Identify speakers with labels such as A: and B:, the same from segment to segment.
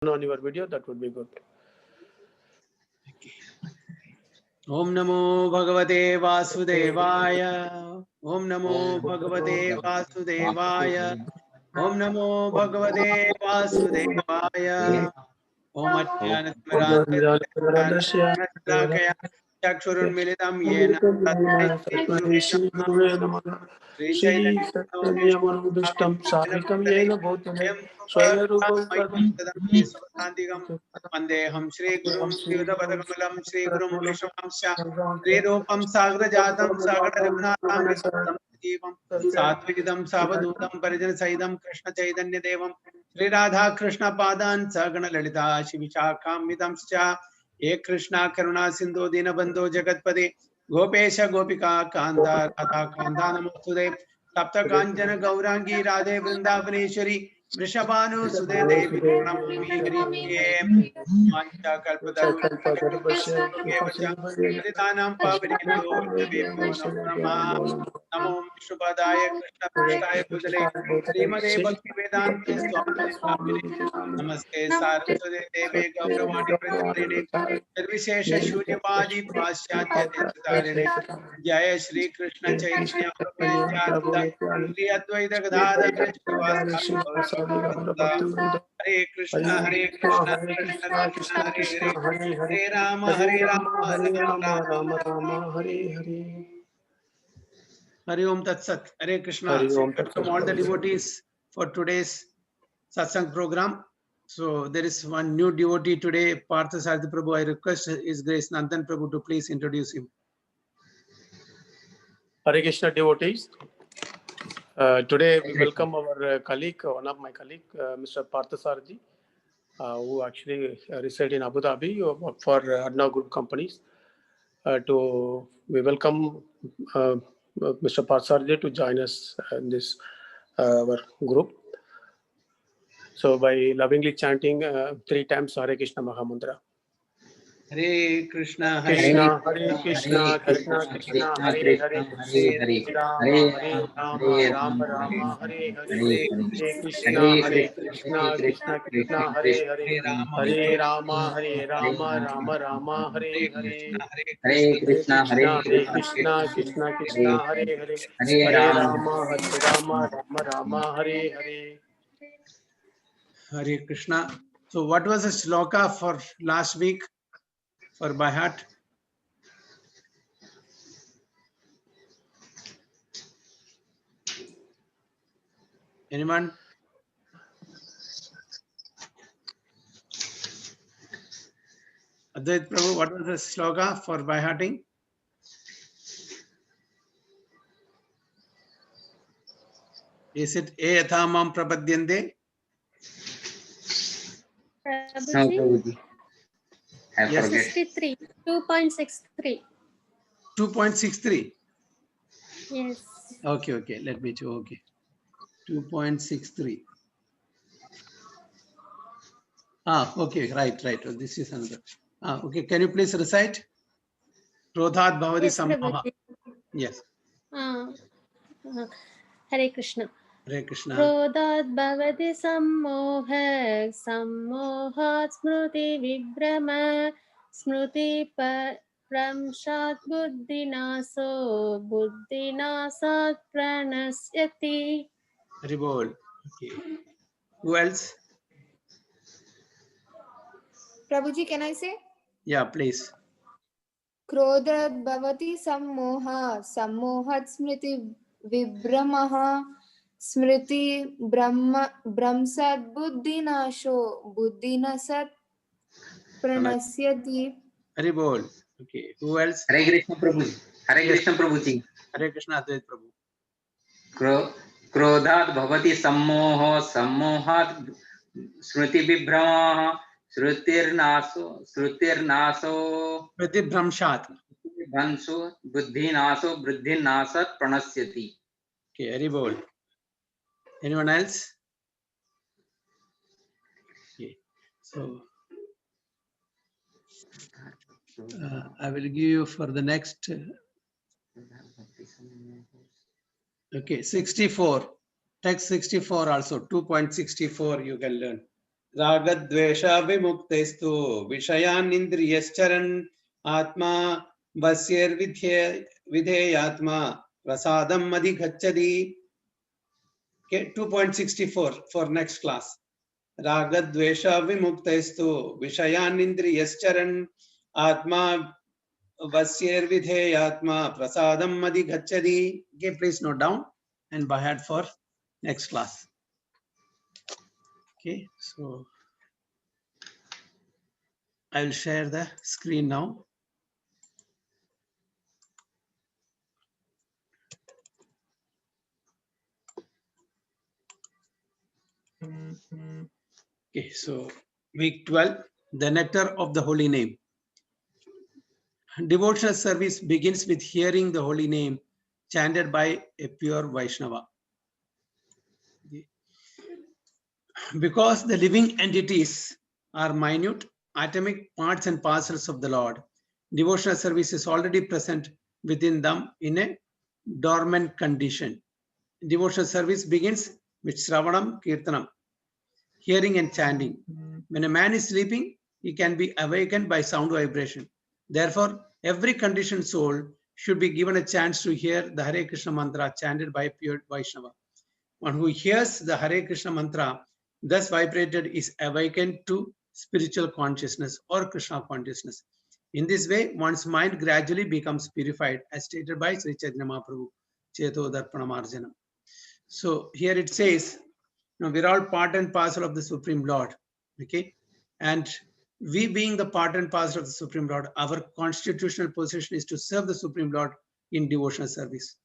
A: on your video, that would be good.
B: Om Namo Bhagavate Vasudevaya. Om Namo Bhagavate Vasudevaya. Om Namo Bhagavate Vasudevaya. Om Ajnanatimirandasya Chakshurunmilitam Yena Sri Chaitanya
A: Sarikam Yena Bhutale Swayarupa
B: Vandeham Shri Gurum Sri Udavadakamalam Shri Gurum Vaishnavamsha Shri Rupam Sagra Jatam Sagra Raghunatham Visatam Jeevam Satvikidam Savadutam Parijana Saidam Krishna Chaitanya Devam Shri Radha Krishna Padan Sagana Lalita Shivishakam Vidamscha Ek Krishna Karuna Sindhu Dinabandhu Jagatpade Gopesha Gopika Kanda Radha Kanda Namostude Tapta Kanjana Gaurangi Radhe Vrindavaneshwari Vrishabhanu Sude Devi Pranamami Hari Mancha Kalpatarusha Paritanam Pavarino Namo Brahma Namo Vishnupadaya Krishna Prasthaya Bhutale Srimade Bhakti Vedanta Swami Namaste Saraswati Deve Gauravani Pracharine Nirvishesha Shunyavadi Paschatya Desatarine Jaya Shri Krishna Chaitanya Prabhu Nityananda Shri Advaita Gadadhara Srivastava Hare Krishna Krishna Krishna Hare Hare Hare Rama Rama Rama
A: Hare Hare.
B: Hari Om Tat Sat. Hare Krishna. So welcome all the devotees for today's satsang program. So there is one new devotee today, Partha Sarthi Prabhu. I request His Grace Nandan Prabhu to please introduce him.
A: Hare Krishna devotees. Today we welcome our colleague, one of my colleague, Mr. Partha Sarthi, who actually reside in Abu Dhabi for Arnav Group companies. We welcome Mr. Partha Sarthi to join us in this our group. So by lovingly chanting 3 times Hare Krishna Mahamantra.
B: Hare Krishna,
A: Krishna, Hare Krishna, Krishna Krishna, Hare Hare, Hare Rama, Rama Rama, Hare Hare, Hare Krishna, Krishna Krishna, Hare Hare, Hare Rama, Rama Rama, Hare Hare,
C: Hare Krishna,
A: Krishna Krishna, Hare Hare, Hare Rama, Rama Rama, Hare Hare.
B: Hare Krishna. So what was the shloka for last week for by heart? Anyone? Advait Prabhu, what was the shloka for by hearting? Is it E Yathamam Prapadyante?
C: No, Prabhuji. I
B: Yes.
C: forget.
D: 63, 2.63.
B: 2.63.
D: Yes.
B: Okay. Let me check. Okay. 2.63. Okay. Right. This is another. Okay. Can you please recite? Krodhat Bhavati
D: Yes,
B: Sammoha.
D: Prabhuji.
B: Yes.
D: Hare Krishna.
B: Hare Krishna.
D: Krodhat bhavati sammoha, sammohat smriti vibhrama, smriti pramshat buddhinaso, buddhinasat pranasyati.
B: Haribol. Okay. Who else?
E: Prabhuji, can I say?
B: Yeah, please.
E: Krodhat bhavati sammoha, sammohat smriti vibhramaha, smriti brahmsat buddhinasho, buddhinasat pranasyati.
B: Haribol. Okay. Who else?
C: Hare Krishna, Prabhuji. Hare
B: Yes.
C: Krishna, Prabhuji.
B: Hare Krishna Advait Prabhu.
C: Krodhat bhavati sammoho, sammohat smriti vibhramaha, shrutirnaso,
B: Pratib Brahmshat.
C: bhansu, buddhinaso, buddhinasat pranasyati.
B: Okay. Haribol. Anyone else? Okay. So I will give you for the next. Okay, 64. Text 64 also. 2.64 you can learn. Ragadvesha vimuktestu Vishayan indriyascharan Atma Vasyar Vidheyatma Prasadam Madhigachadi. Okay, 2.64 for next class. Ragadvesha vimuktestu Vishayan indriyascharan Atma Vasyar Vidheyatma Prasadam Madhigachadi. Okay, please note down and by heart for next class. Okay, so I will share the screen now. Okay, so week 12, the nectar of the holy name. Devotional service begins with hearing the holy name chanted by a pure Vaishnava. Because the living entities are minute, atomic parts and parcels of the Lord, devotional service is already present within them in a dormant condition. Devotional service begins with Shravanam Kirtanam, hearing and chanting. When a man is sleeping, he can be awakened by sound vibration. Therefore, every conditioned soul should be given a chance to hear the Hare Krishna mantra chanted by a pure Vaishnava. One who hears the Hare Krishna mantra thus vibrated is awakened to spiritual consciousness or Krishna consciousness. In this way, one's mind gradually becomes purified, as stated by Sri Chaitanya Mahaprabhu, Cheto Darpanamarjanam. So here it says, we're all part and parcel of the Supreme Lord. Okay, and we being the part and parcel of the Supreme Lord, our constitutional position is to serve the Supreme Lord in devotional service.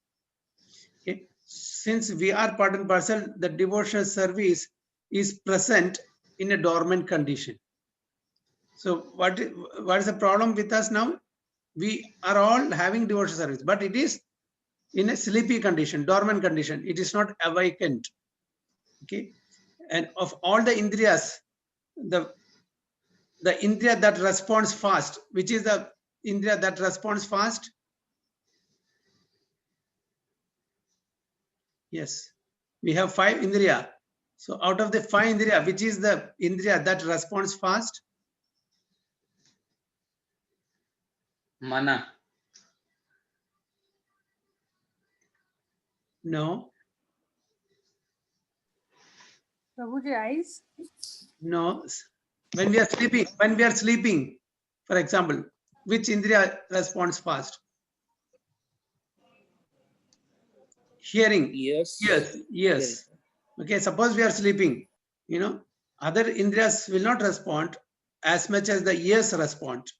B: Okay, since we are part and parcel, the devotional service is present in a dormant condition. So what is the problem with us now? We are all having devotional service, but it is in a sleepy condition, dormant condition. It is not awakened. Okay, and of all the indriyas, the indriya that responds fast, which is the indriya that responds fast? Yes, we have 5 indriya. So out of the 5 indriya, which is the indriya that responds fast?
C: Mana.
B: No.
F: Prabhuji, eyes?
B: No. When we are sleeping, for example, which indriya responds fast? Hearing.
G: Yes.
B: Yes. Okay, suppose we are sleeping, other indriyas will not respond as much as the ears respond.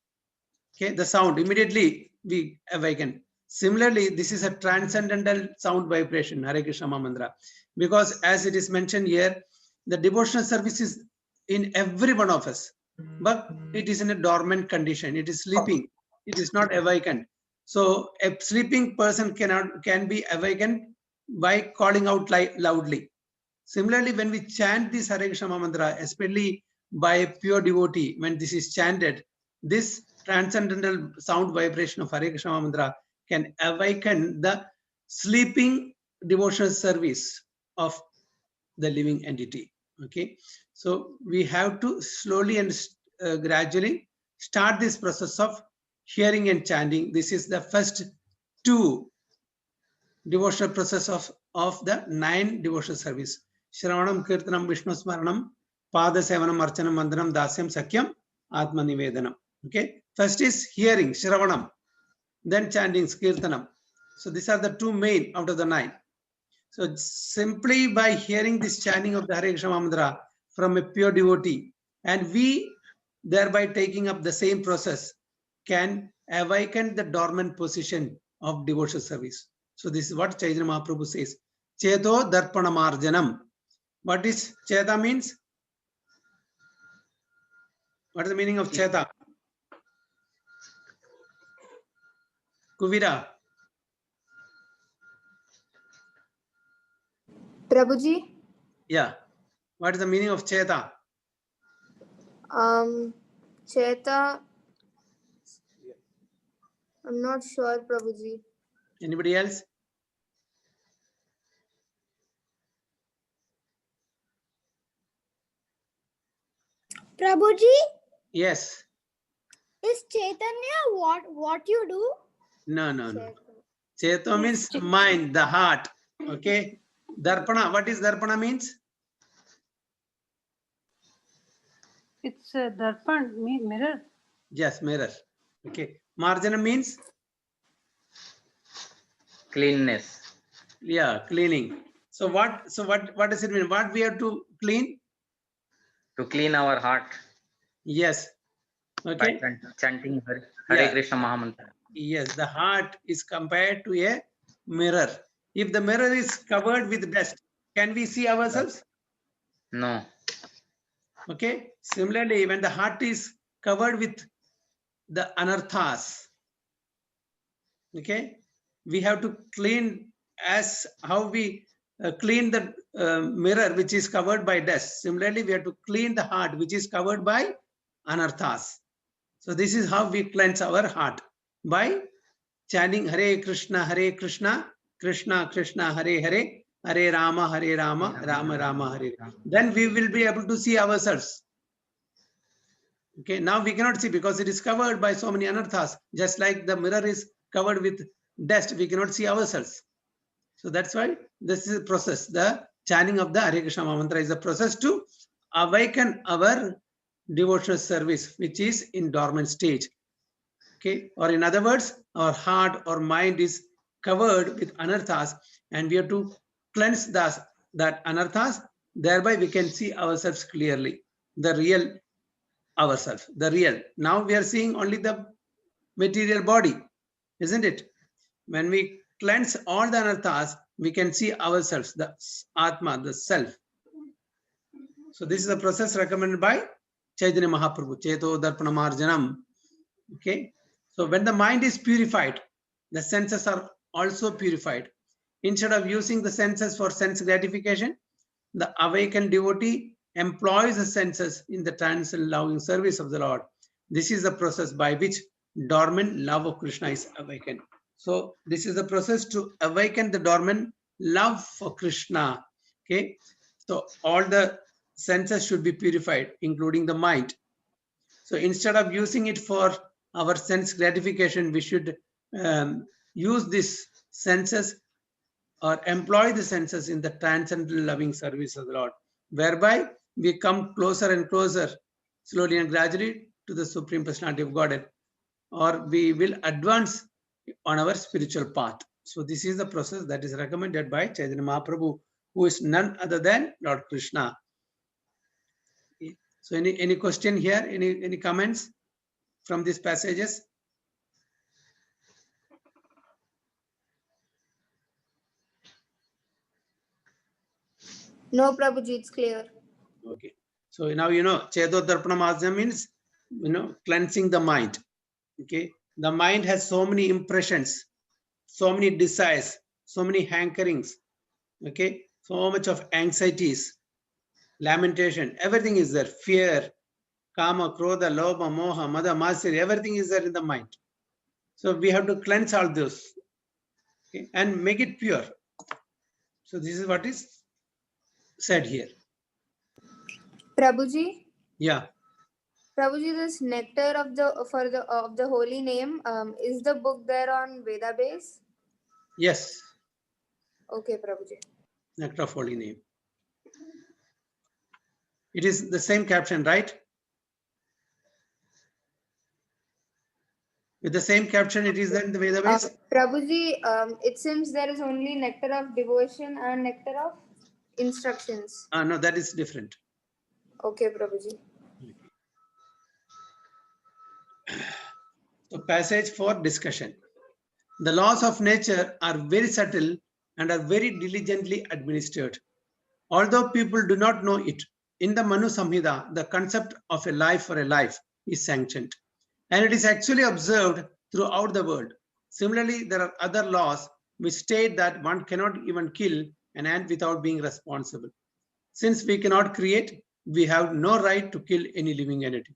B: Okay, the sound, immediately we awaken. Similarly, this is a transcendental sound vibration, Hare Krishna mantra, because as it is mentioned here, the devotional service is in every one of us, but it is in a dormant condition. It is sleeping. It is not awakened. So a sleeping person can be awakened by calling out loudly. Similarly, when we chant this Hare Krishna mantra, especially by a pure devotee, when this is chanted, this transcendental sound vibration of Hare Krishna mantra can awaken the sleeping devotional service of the living entity. Okay, so we have to slowly and gradually start this process of hearing and chanting. This is the first 2 devotional process of the 9 devotional service. Shravanam, Kirtanam, Vishnu Smaranam, Pada Sevanam, Archanam, Mandanam, Dasyam, Sakyam, Atma Nivedanam. Okay, first is hearing, Shravanam, then chanting, Kirtanam. So these are the 2 main out of the 9. So simply by hearing this chanting of the Hare Krishna mantra from a pure devotee, and we thereby taking up the same process, can awaken the dormant position of devotional service. So this is what Chaitanya Mahaprabhu says. Cheto Darpanamarjanam. What is Cheta means? What is the meaning of Cheta? Kuvira.
E: Prabhuji,
B: Yeah. What is the meaning of Cheta?
E: Cheta, I'm not sure, Prabhuji.
B: Anybody else?
E: Prabhuji,
B: Yes.
E: is Chaitanya what you do?
B: No. Cheto means mind, the heart. Okay. Darpana. What is darpana means?
F: It's a darpan, mirror.
B: Yes, mirror. Okay. Marjana means?
C: Cleanness.
B: Yeah, cleaning. So what does it mean? What we have to clean?
C: To clean our heart
B: Yes.
C: by
B: Okay.
C: chanting Hare
B: Yeah.
C: Krishna Mahamantra.
B: Yes, the heart is compared to a mirror. If the mirror is covered with dust, can we see ourselves?
C: No.
B: Okay. Similarly, when the heart is covered with the anarthas, okay, we have to clean as how we clean the mirror which is covered by dust. Similarly, we have to clean the heart which is covered by anarthas. So this is how we cleanse our heart, by chanting Hare Krishna, Krishna Krishna, Hare Hare, Hare Rama, Rama Rama, Hare. Then we will be able to see ourselves. Okay, now we cannot see because it is covered by so many anarthas. Just like the mirror is covered with dust, we cannot see ourselves. So that's why this is a process. The chanting of the Hare Krishna mantra is a process to awaken our devotional service, which is in dormant stage. Okay, or in other words, our heart or mind is covered with anarthas, and we have to cleanse that anarthas. Thereby, we can see ourselves clearly, the real ourselves, the real. Now we are seeing only the material body, isn't it? When we cleanse all the anarthas, we can see ourselves, the Atma, the self. So this is a process recommended by Chaitanya Mahaprabhu, Cheto Darpana Marjanam. Okay. So when the mind is purified, the senses are also purified. Instead of using the senses for sense gratification, the awakened devotee employs the senses in the transcendental loving service of the Lord. This is the process by which dormant love of Krishna is awakened. So this is the process to awaken the dormant love for Krishna. Okay. So all the senses should be purified, including the mind. So instead of using it for our sense gratification, we should use these senses or employ the senses in the transcendental loving service of the Lord, whereby we come closer and closer, slowly and gradually, to the Supreme Personality of Godhead, or we will advance on our spiritual path. So this is the process that is recommended by Chaitanya Mahaprabhu, who is none other than Lord Krishna. So any question here, any comments from these passages?
E: No, Prabhuji, it's clear.
B: Okay. So now you know, Cheto Darpana Marjana means, cleansing the mind. Okay. The mind has so many impressions, so many desires, so many hankerings. Okay. So much of anxieties, lamentation, everything is there. Fear, Kama, Krodha, Lobha, Moha, Mada, Masiri, everything is there in the mind. So we have to cleanse all those, okay, and make it pure. So this is what is said here.
E: Prabhuji,
B: Yeah.
E: Prabhuji, this nectar of the holy name, is the book there on Veda base?
B: Yes.
E: Okay, Prabhuji.
B: Nectar of holy name. It is the same caption, right? With the same caption, it is there in the Veda base?
E: Prabhuji, it seems there is only nectar of devotion and nectar of instructions.
B: No, that is different.
E: Okay, Prabhuji.
B: So passage for discussion. The laws of nature are very subtle and are very diligently administered. Although people do not know it, in the Manu Samhita, the concept of a life for a life is sanctioned. And it is actually observed throughout the world. Similarly, there are other laws which state that one cannot even kill an ant without being responsible. Since we cannot create, we have no right to kill any living entity.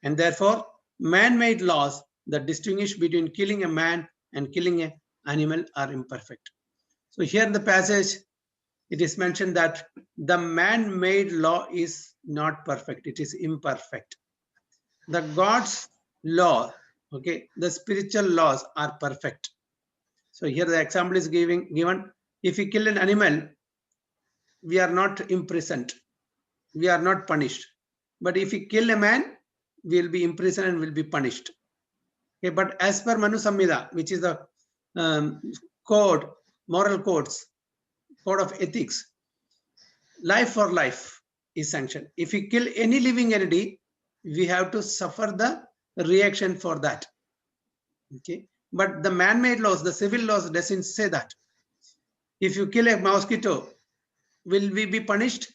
B: And therefore, man-made laws that distinguish between killing a man and killing an animal are imperfect. So here in the passage, it is mentioned that the man-made law is not perfect, it is imperfect. The God's law, okay, the spiritual laws are perfect. So here the example is given. If we kill an animal, we are not imprisoned, we are not punished. But if we kill a man, we will be imprisoned and will be punished. Okay, but as per Manu Samhita, which is the code, moral codes, code of ethics, life for life is sanctioned. If we kill any living entity, we have to suffer the reaction for that. Okay, but the man-made laws, the civil laws doesn't say that. If you kill a mosquito, will we be punished?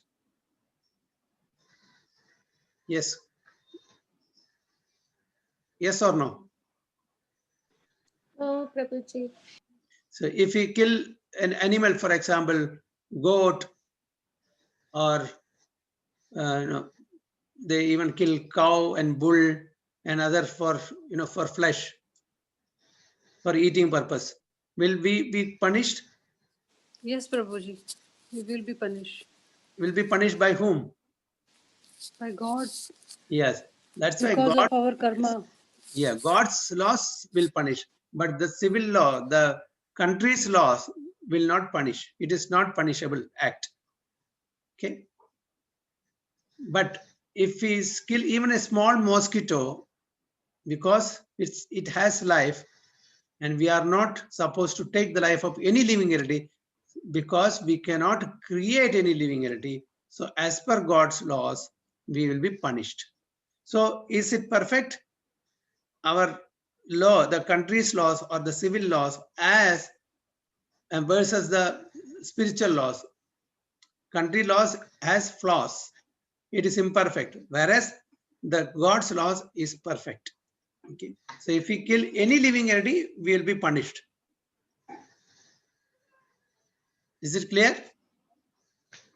B: Yes. Yes or no?
D: Oh, Prabhuji.
B: So if we kill an animal, for example, goat, or they even kill cow and bull and other for for flesh, for eating purpose, will we be punished?
F: Yes, Prabhuji. We will be punished.
B: Will be punished by whom?
F: By God.
B: Yes, that's why
F: Because
B: God.
F: of our karma.
B: Yeah, God's laws will punish, but the civil law, the country's laws will not punish. It is not punishable act. Okay. But if we kill even a small mosquito, because it has life, and we are not supposed to take the life of any living entity, because we cannot create any living entity. So as per God's laws, we will be punished. So is it perfect? Our law, the country's laws or the civil laws as versus the spiritual laws. Country laws has flaws. It is imperfect, whereas the God's laws is perfect. Okay. So if we kill any living entity, we will be punished. Is it clear?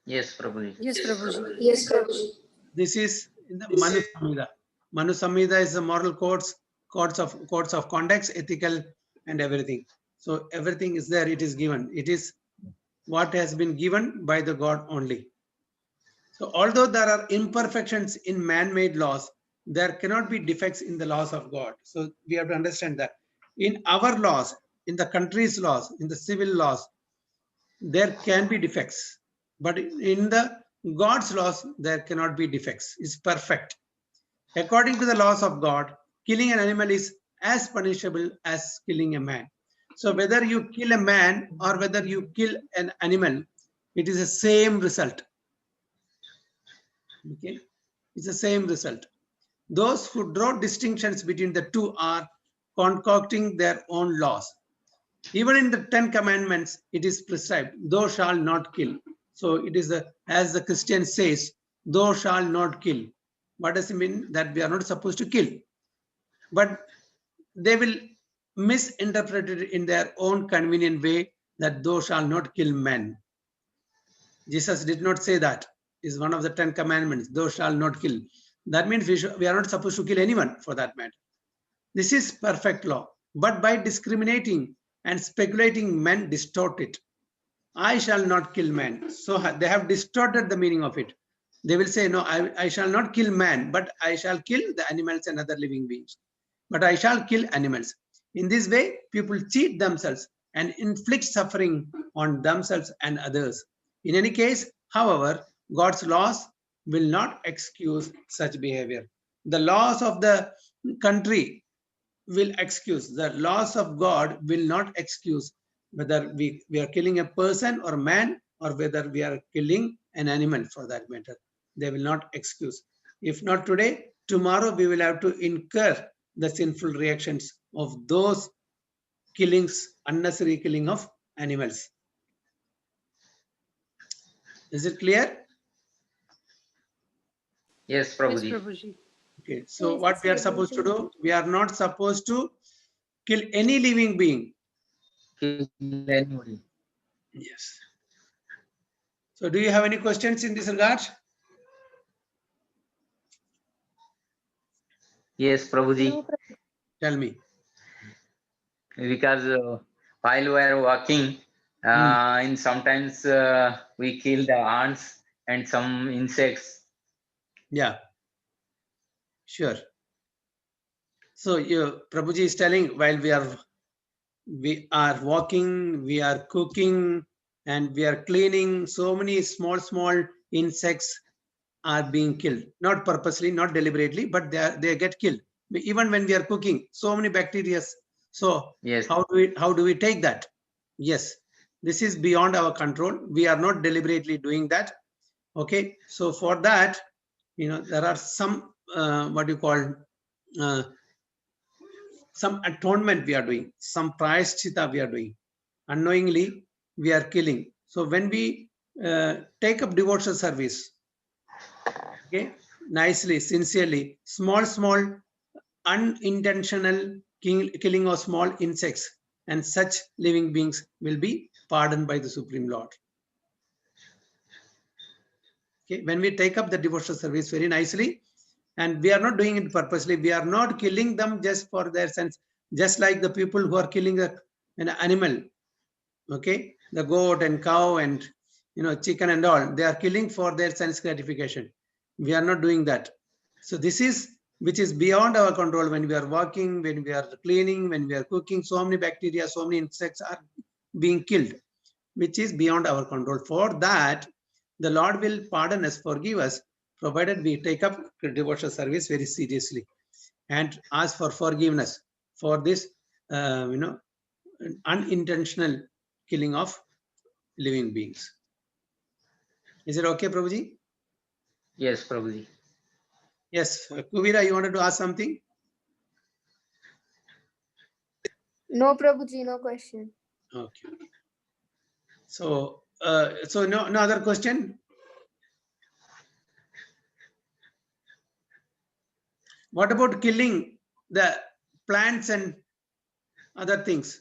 C: Yes, Prabhuji.
F: Yes, Prabhuji.
E: Yes, Prabhuji.
B: This is in the Manu Samhita. Manu Samhita is the moral codes of conduct, ethical and everything. So everything is there, it is given. It is what has been given by the God only. So although there are imperfections in man-made laws, there cannot be defects in the laws of God. So we have to understand that. In our laws, in the country's laws, in the civil laws, there can be defects. But in the God's laws, there cannot be defects. It's perfect. According to the laws of God, killing an animal is as punishable as killing a man. So whether you kill a man or whether you kill an animal, it is the same result. Okay, it's the same result. Those who draw distinctions between the two are concocting their own laws. Even in the 10 commandments, it is prescribed, thou shalt not kill. So it is as the Christian says, thou shalt not kill. What does it mean? That we are not supposed to kill. But they will misinterpret it in their own convenient way, that thou shalt not kill men. Jesus did not say that. Is one of the 10 commandments, thou shalt not kill. That means we are not supposed to kill anyone for that matter. This is perfect law. But by discriminating and speculating, men distort it. I shall not kill man. So they have distorted the meaning of it. They will say, no, I shall not kill man, but I shall kill the animals and other living beings. But I shall kill animals. In this way, people cheat themselves and inflict suffering on themselves and others. In any case, however, God's laws will not excuse such behavior. The laws of the country will excuse. The laws of God will not excuse whether we are killing a person or a man, or whether we are killing an animal for that matter. They will not excuse. If not today, tomorrow we will have to incur the sinful reactions of those killings, unnecessary killing of animals. Is it clear?
C: Yes,
F: Yes,
C: Prabhuji.
F: Prabhuji.
B: Okay, so
D: Yes,
B: what we are supposed to do? We are not supposed to kill any living being.
C: Kill anybody.
B: Yes. So do you have any questions in this regard?
C: Yes, Prabhuji.
D: No,
B: Tell me.
C: Because while we are walking, In sometimes we kill the ants and some insects.
B: Yeah, sure. So Prabhuji is telling, while we are walking, we are cooking, and we are cleaning, so many small insects are being killed, not purposely, not deliberately, but they get killed. Even when we are cooking, so many bacteria. So
C: Yes.
B: how do we take that? Yes, this is beyond our control. We are not deliberately doing that. Okay, so for that, there are some what you call some atonement we are doing, some prayaschitta we are doing. Unknowingly, we are killing. So when we take up devotional service, okay, nicely, sincerely, small unintentional killing of small insects and such living beings will be pardoned by the Supreme Lord. Okay, when we take up the devotional service very nicely, and we are not doing it purposely, we are not killing them just for their sense, just like the people who are killing an animal, okay, the goat and cow and chicken and all, they are killing for their sense gratification. We are not doing that. So this is which is beyond our control. When we are walking, when we are cleaning, when we are cooking, so many bacteria, so many insects are being killed, which is beyond our control. For that, the Lord will pardon us, forgive us, provided we take up devotional service very seriously and ask for forgiveness for this unintentional killing of living beings. Is it okay, Prabhuji?
C: Yes, Prabhuji.
B: Yes, Kuvira, you wanted to ask something?
E: No, Prabhuji, no question.
B: Okay. So, no other question? What about killing the plants and other things?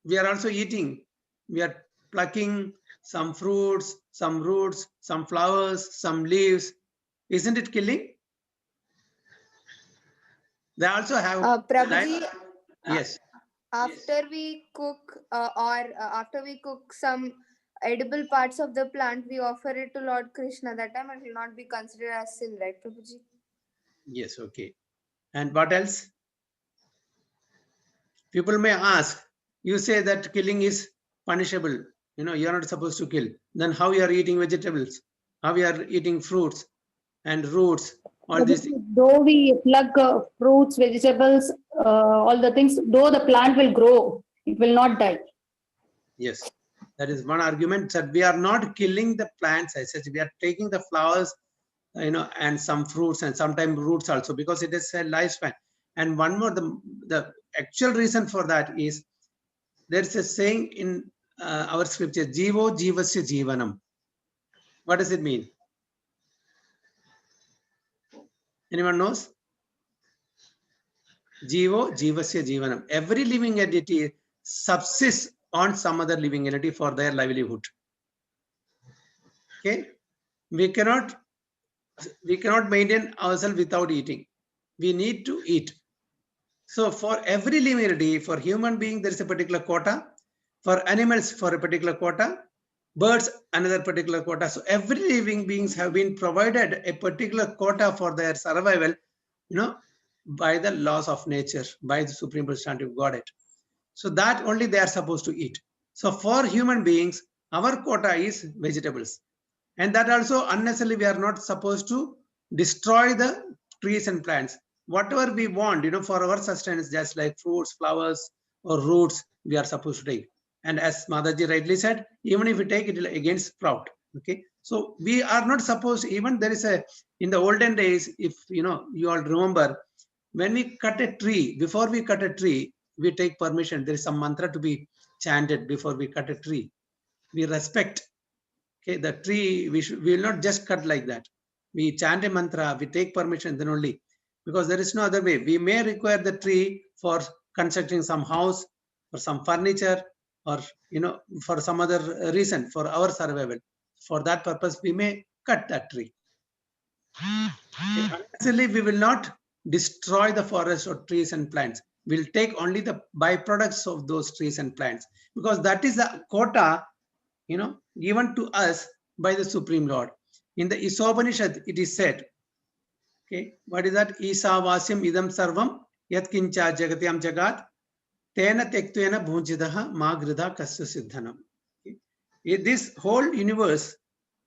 B: We are also eating. We are plucking some fruits, some roots, some flowers, some leaves. Isn't it killing? They also have
E: Prabhuji,
B: yes.
E: after we cook after we cook some edible parts of the plant, we offer it to Lord Krishna. That time it will not be considered as sin, right, Prabhuji?
B: Yes, okay. And what else? People may ask, you say that killing is punishable. You're not supposed to kill. Then how you are eating vegetables? How you are eating fruits and roots? All these things.
G: Though we pluck fruits, vegetables, all the things, though the plant will grow, it will not die.
B: Yes, that is one argument, that we are not killing the plants as such. We are taking the flowers, and some fruits and sometimes roots also, because it is a lifespan. And one more, the actual reason for that is there is a saying in our scripture, Jivo Jivasya Jivanam. What does it mean? Anyone knows? Jivo Jivasya Jivanam. Every living entity subsists on some other living entity for their livelihood. Okay, we cannot maintain ourselves without eating. We need to eat. So for every living entity, for human being, there is a particular quota. For animals, for a particular quota. Birds, another particular quota. So every living beings have been provided a particular quota for their survival, by the laws of nature, by the supreme personality of Godhead. So that only they are supposed to eat. So for human beings, our quota is vegetables. And that also unnecessarily we are not supposed to destroy the trees and plants. Whatever we want, for our sustenance, just like fruits, flowers, or roots, we are supposed to take. And as Mataji rightly said, even if we take it against sprout. Okay, so we are not supposed. Even there is in the olden days, if you all remember, when we cut a tree, before we cut a tree, we take permission. There is some mantra to be chanted before we cut a tree. We respect. Okay, the tree, we will not just cut like that. We chant a mantra, we take permission, then only, because there is no other way. We may require the tree for constructing some house or some furniture, or for some other reason, for our survival. For that purpose, we may cut that tree. Unnecessarily, we will not destroy the forest or trees and plants. We'll take only the byproducts of those trees and plants, because that is the quota, given to us by the Supreme Lord. In the Isopanishad, it is said, okay, what is that? Isavasyam idam sarvam yat kincha jagatyam jagat tena tektvena bhunjidaha magrida kasya siddhanam. This whole universe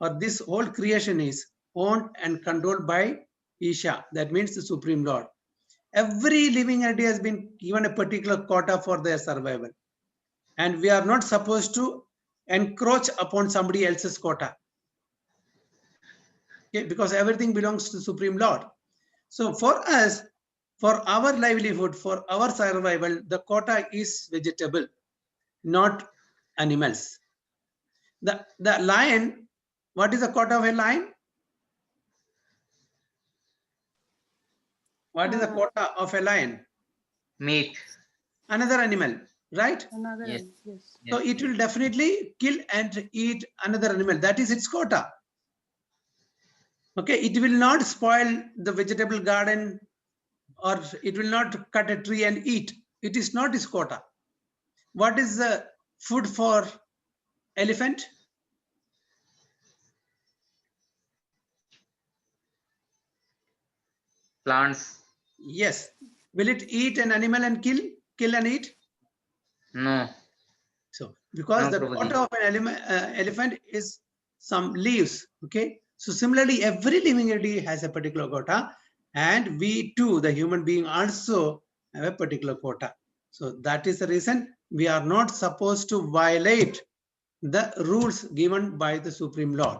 B: or this whole creation is owned and controlled by Isha. That means the Supreme Lord. Every living entity has been given a particular quota for their survival. And we are not supposed to encroach upon somebody else's quota. Okay, because everything belongs to the Supreme Lord. So for us, for our livelihood, for our survival, the quota is vegetable, not animals. The lion, what is the quota of a lion? What is the quota of a lion?
C: Meat.
B: Another animal, right?
F: Another
C: Yes.
F: one, yes.
B: So it will definitely kill and eat another animal. That is its quota. Okay, it will not spoil the vegetable garden, or it will not cut a tree and eat. It is not its quota. What is the food for elephant?
C: Plants.
B: Yes. Will it eat an animal and kill and eat?
C: No.
B: So because
C: No,
B: the
C: Prabhuji.
B: quota of an elephant is some leaves. Okay. So similarly, every living entity has a particular quota, and we too, the human being, also have a particular quota. So that is the reason we are not supposed to violate the rules given by the Supreme Lord.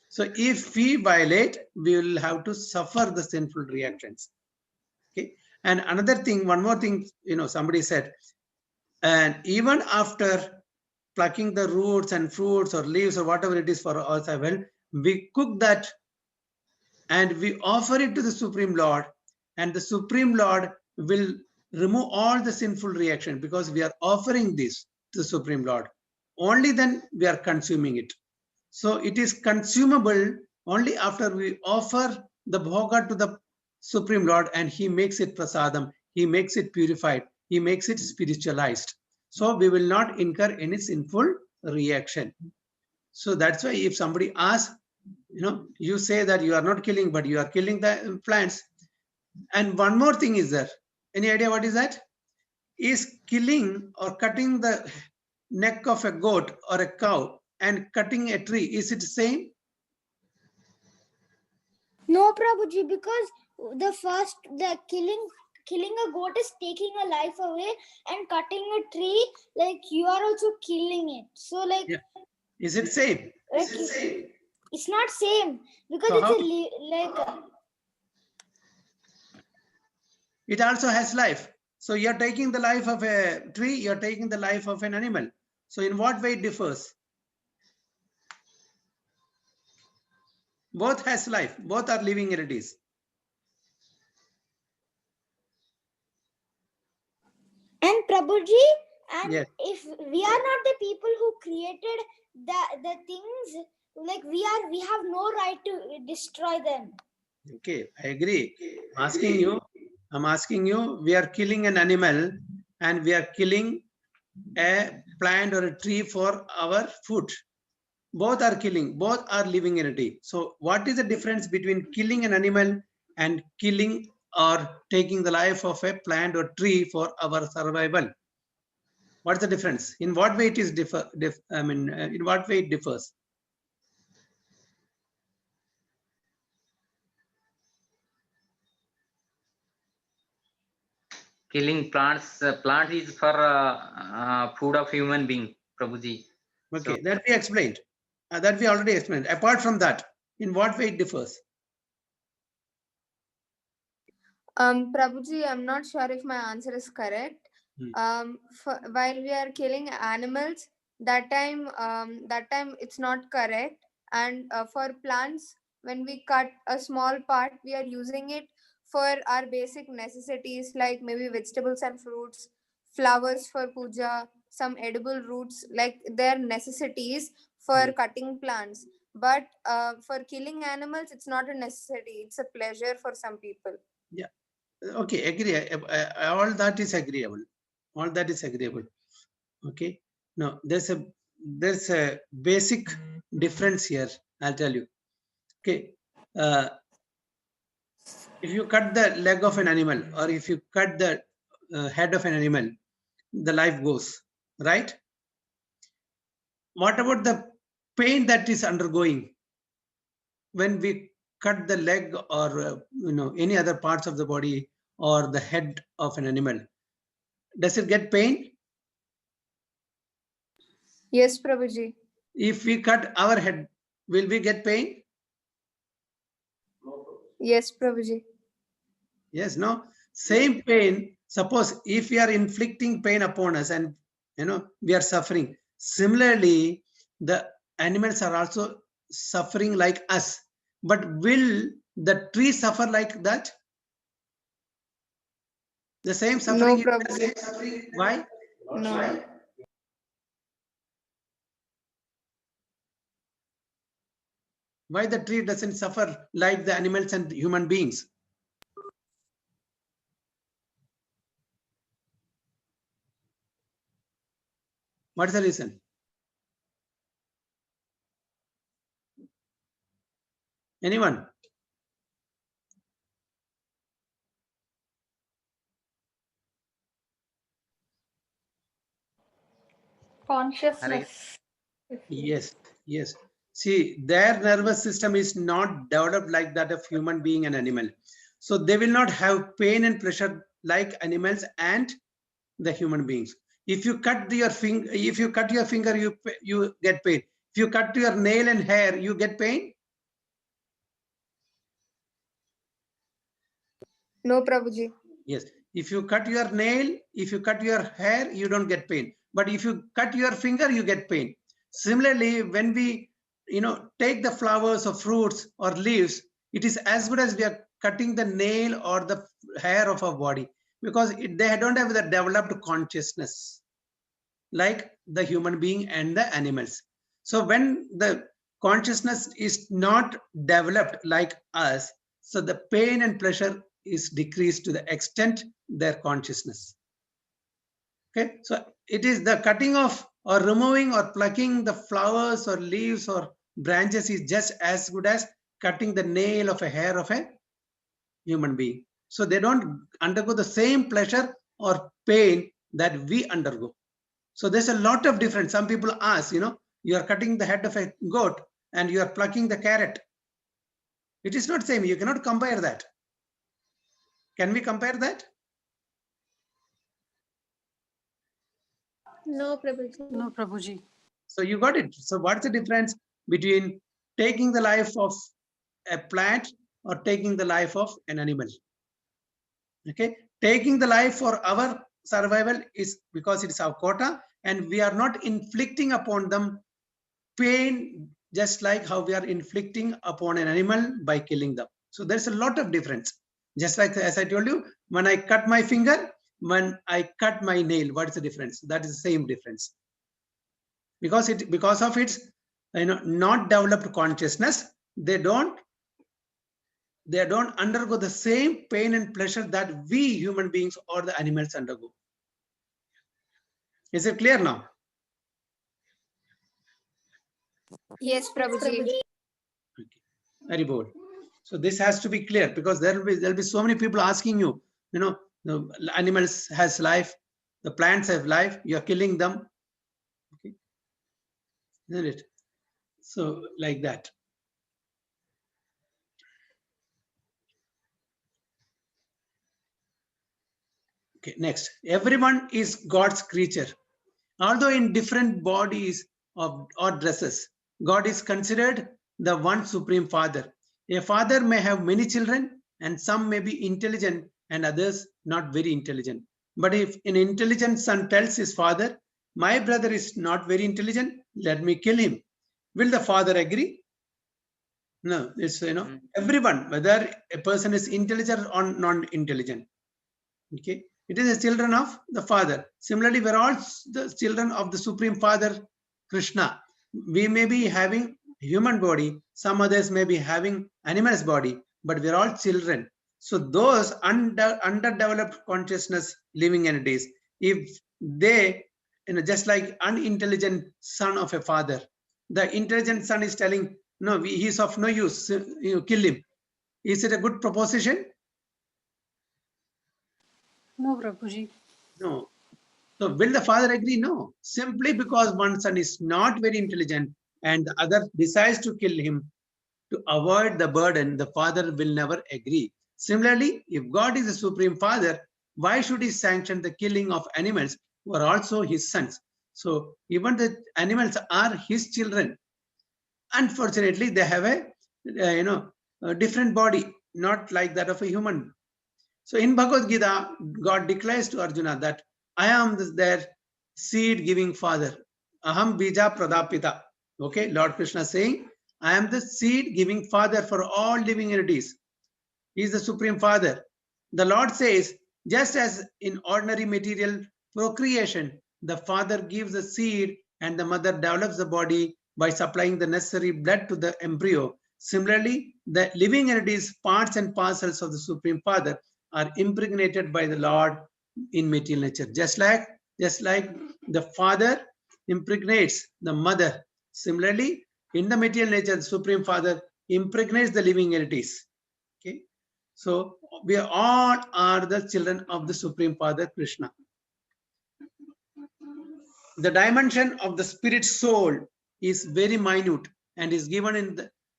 B: So if we violate, we will have to suffer the sinful reactions. Okay. And another thing, one more thing, somebody said, and even after plucking the roots and fruits or leaves or whatever it is for our survival, we cook that and we offer it to the Supreme Lord, and the Supreme Lord will remove all the sinful reaction, because we are offering this to the Supreme Lord. Only then we are consuming it. So it is consumable only after we offer the bhoga to the Supreme Lord, and he makes it prasadam, he makes it purified, he makes it spiritualized. So we will not incur any sinful reaction. So that's why if somebody asks, you say that you are not killing, but you are killing the plants. And one more thing is there. Any idea what is that? Is killing or cutting the neck of a goat or a cow and cutting a tree, is it same?
H: No, Prabhuji, because the killing a goat is taking a life away, and cutting a tree, like you are also killing it. So like,
B: Yeah. Is it same?
H: like it's not same, because
B: So
H: it's
B: how? It also has life. So you're taking the life of a tree, you're taking the life of an animal. So in what way it differs? Both has life, both are living entities.
H: And Prabhuji, and
B: Yes.
H: if we are not the people who created the things, like we have no right to destroy them.
B: Okay, I agree. I'm asking you, we are killing an animal and we are killing a plant or a tree for our food. Both are killing, both are living entity. So what is the difference between killing an animal and killing or taking the life of a plant or tree for our survival? What's the difference? In what way it is in what way it differs?
C: Killing plants. Plant is for food of human being, Prabhuji.
B: Okay,
C: So,
B: that we explained. That we already explained. Apart from that, in what way it differs?
E: Prabhuji, I'm not sure if my answer is correct. While we are killing animals, that time it's not correct. And for plants, when we cut a small part, we are using it for our basic necessities, like maybe vegetables and fruits, flowers for puja, some edible roots, like their necessities for cutting plants. But for killing animals, it's not a necessity. It's a pleasure for some people.
B: Yeah. Okay, agree. All that is agreeable. All that is agreeable. Okay. Now there's a basic difference here. I'll tell you. Okay. If you cut the leg of an animal, or if you cut the head of an animal, the life goes, right? What about the pain that is undergoing when we cut the leg, or any other parts of the body or the head of an animal? Does it get pain?
E: Yes, Prabhuji.
B: If we cut our head, will we get pain?
E: Yes, Prabhuji.
B: Yes, no? Same pain. Suppose if we are inflicting pain upon us and we are suffering. Similarly, the animals are also suffering like us. But will the tree suffer like that? The same suffering?
E: No, Prabhuji.
B: Why?
E: No.
B: Why the tree doesn't suffer like the animals and human beings? What's the reason? Anyone?
H: Consciousness.
B: Yes, yes. See, their nervous system is not developed like that of human being and animal. So they will not have pain and pleasure like animals and the human beings. If you cut your finger, you get pain. If you cut your nail and hair, you get pain.
E: No, Prabhuji.
B: Yes. If you cut your nail, if you cut your hair, you don't get pain. But if you cut your finger, you get pain. Similarly, when we take the flowers or fruits or leaves, it is as good as we are cutting the nail or the hair of our body, because they don't have the developed consciousness like the human being and the animals. So when the consciousness is not developed like us, so the pain and pleasure is decreased to the extent their consciousness. Okay, so it is the cutting off or removing or plucking the flowers or leaves or branches is just as good as cutting the nail of a hair of a human being. So they don't undergo the same pleasure or pain that we undergo. So there's a lot of difference. Some people ask, you are cutting the head of a goat and you are plucking the carrot. It is not same. You cannot compare that. Can we compare that?
D: No, Prabhuji.
F: No, Prabhuji.
B: So you got it. So what's the difference between taking the life of a plant or taking the life of an animal? Okay, taking the life for our survival is because it's our quota, and we are not inflicting upon them pain just like how we are inflicting upon an animal by killing them. So there's a lot of difference. Just like as I told you, when I cut my finger, when I cut my nail, what is the difference? That is the same difference. Because of its not developed consciousness, they don't undergo the same pain and pleasure that we human beings or the animals undergo. Is it clear now?
E: Yes, Prabhuji.
B: Okay. Very good. So this has to be clear, because there'll be so many people asking you, the animals has life, the plants have life, you're killing them. Okay. Isn't it? So like that. Okay, next. Everyone is God's creature. Although in different bodies or dresses, God is considered the one supreme father. A father may have many children, and some may be intelligent and others not very intelligent. But if an intelligent son tells his father, my brother is not very intelligent, let me kill him, will the father agree? No, it's, everyone, whether a person is intelligent or non-intelligent. Okay. It is the children of the Father. Similarly, we're all the children of the Supreme Father, Krishna. We may be having human body, some others may be having animal's body, but we're all children. So those underdeveloped consciousness living entities, if they, just like unintelligent son of a father, the intelligent son is telling, no, he's of no use, kill him. Is it a good proposition?
F: No, Prabhuji.
B: No. So will the father agree? No. Simply because one son is not very intelligent and the other decides to kill him to avoid the burden, the father will never agree. Similarly, if God is the supreme father, why should he sanction the killing of animals who are also his sons? So even the animals are his children. Unfortunately, they have a different body, not like that of a human. So in Bhagavad Gita, God declares to Arjuna that I am their seed giving father. Aham bija pradapita. Okay, Lord Krishna saying, I am the seed giving father for all living entities. He is the supreme father. The Lord says, just as in ordinary material procreation, the father gives the seed and the mother develops the body by supplying the necessary blood to the embryo. Similarly, the living entities, parts and parcels of the supreme father, are impregnated by the Lord in material nature. Just like the father impregnates the mother. Similarly, in the material nature, the supreme father impregnates the living entities. Okay, so we all are the children of the supreme father Krishna. The dimension of the spirit soul is very minute and is given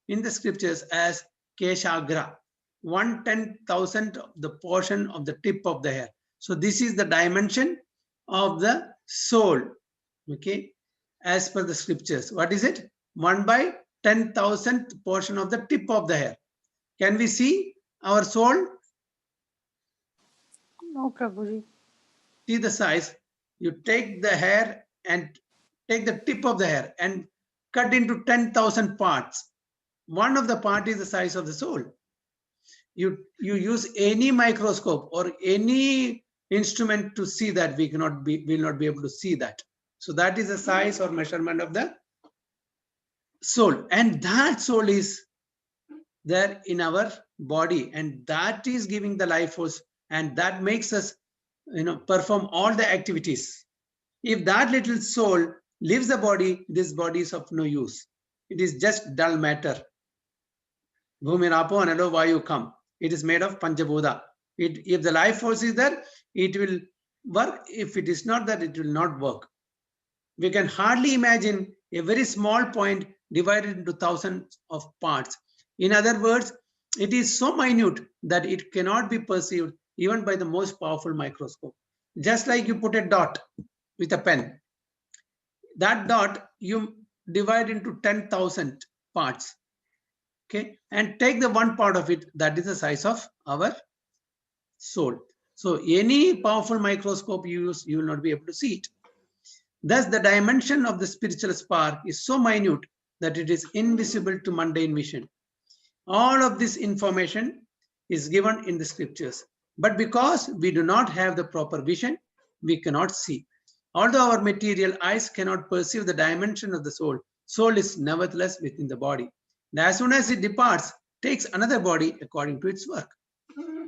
B: in the scriptures as Keshagra, 1/10,000 of the portion of the tip of the hair. So this is the dimension of the soul. Okay, as per the scriptures. What is it? 1/10,000 portion of the tip of the hair. Can we see our soul?
F: No, Prabhuji.
B: See the size. You take the hair and take the tip of the hair and cut into 10,000 parts. One of the part is the size of the soul. You use any microscope or any instrument to see that, will not be able to see that. So that is the size or measurement of the soul, and that soul is there in our body, and that is giving the life force, and that makes us perform all the activities. If that little soul leaves the body, this body is of no use. It is just dull matter. Bhumi Rapo Analo Vayu come. It is made of Panchabhuta. If the life force is there, it will work. If it is not there, it will not work. We can hardly imagine a very small point divided into thousands of parts. In other words, it is so minute that it cannot be perceived even by the most powerful microscope. Just like you put a dot with a pen. That dot you divide into 10,000 parts. Okay, and take the one part of it, that is the size of our soul. So any powerful microscope you use, you will not be able to see it. Thus, the dimension of the spiritual spark is so minute that it is invisible to mundane vision. All of this information is given in the scriptures. But because we do not have the proper vision, we cannot see. Although our material eyes cannot perceive the dimension of the soul, soul is nevertheless within the body. And as soon as it departs, takes another body according to its work.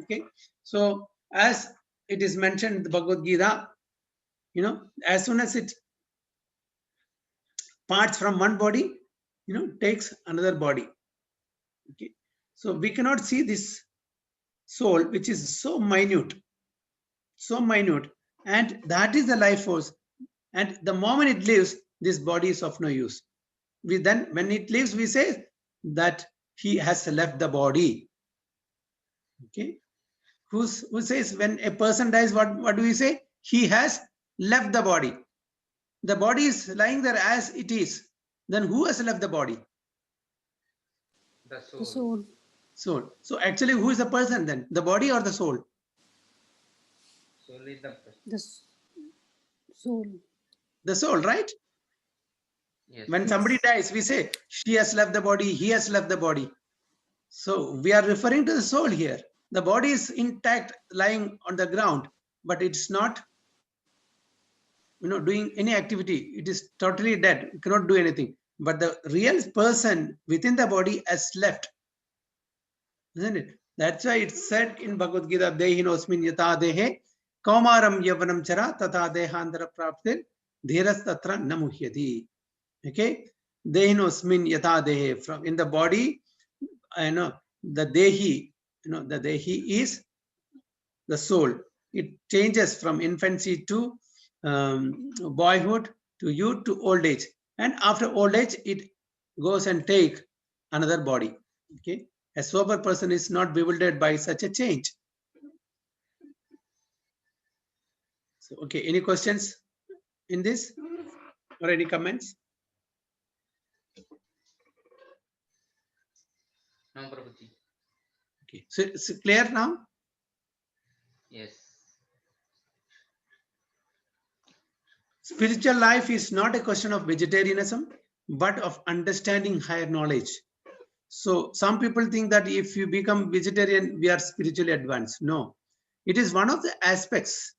B: Okay, so as it is mentioned in the Bhagavad Gita, as soon as it parts from one body, takes another body. Okay, so we cannot see this soul, which is so minute, and that is the life force. And the moment it leaves, this body is of no use. Then, when it leaves, we say that he has left the body. Okay, who says when a person dies, what do we say? He has left the body. The body is lying there as it is. Then who has left the body?
C: The soul.
F: The soul.
B: Soul. So actually, who is the person then? The body or the soul?
C: Soul is the person.
F: The soul.
B: The soul, right?
C: Yes.
B: When somebody dies, we say, she has left the body, he has left the body. So we are referring to the soul here. The body is intact, lying on the ground, but it's not doing any activity. It is totally dead. It cannot do anything. But the real person within the body has left, isn't it? That's why it's said in Bhagavad Gita, Dehinosmin yata dehe kaumaram yavanam chara tata dehandara praptir dhiras tatra namuhyati. Okay, Dehinosmin yata dehe, from in the body, the dehi, the dehi is the soul. It changes from infancy to boyhood to youth to old age, and after old age it goes and take another body. Okay, a sober person is not bewildered by such a change. So, okay, any questions in this or any comments?
C: No, Prabhuji.
B: Okay, so it's clear now.
C: Yes.
B: Spiritual life is not a question of vegetarianism, but of understanding higher knowledge. So some people think that if you become vegetarian, we are spiritually advanced. No, it is one of the aspects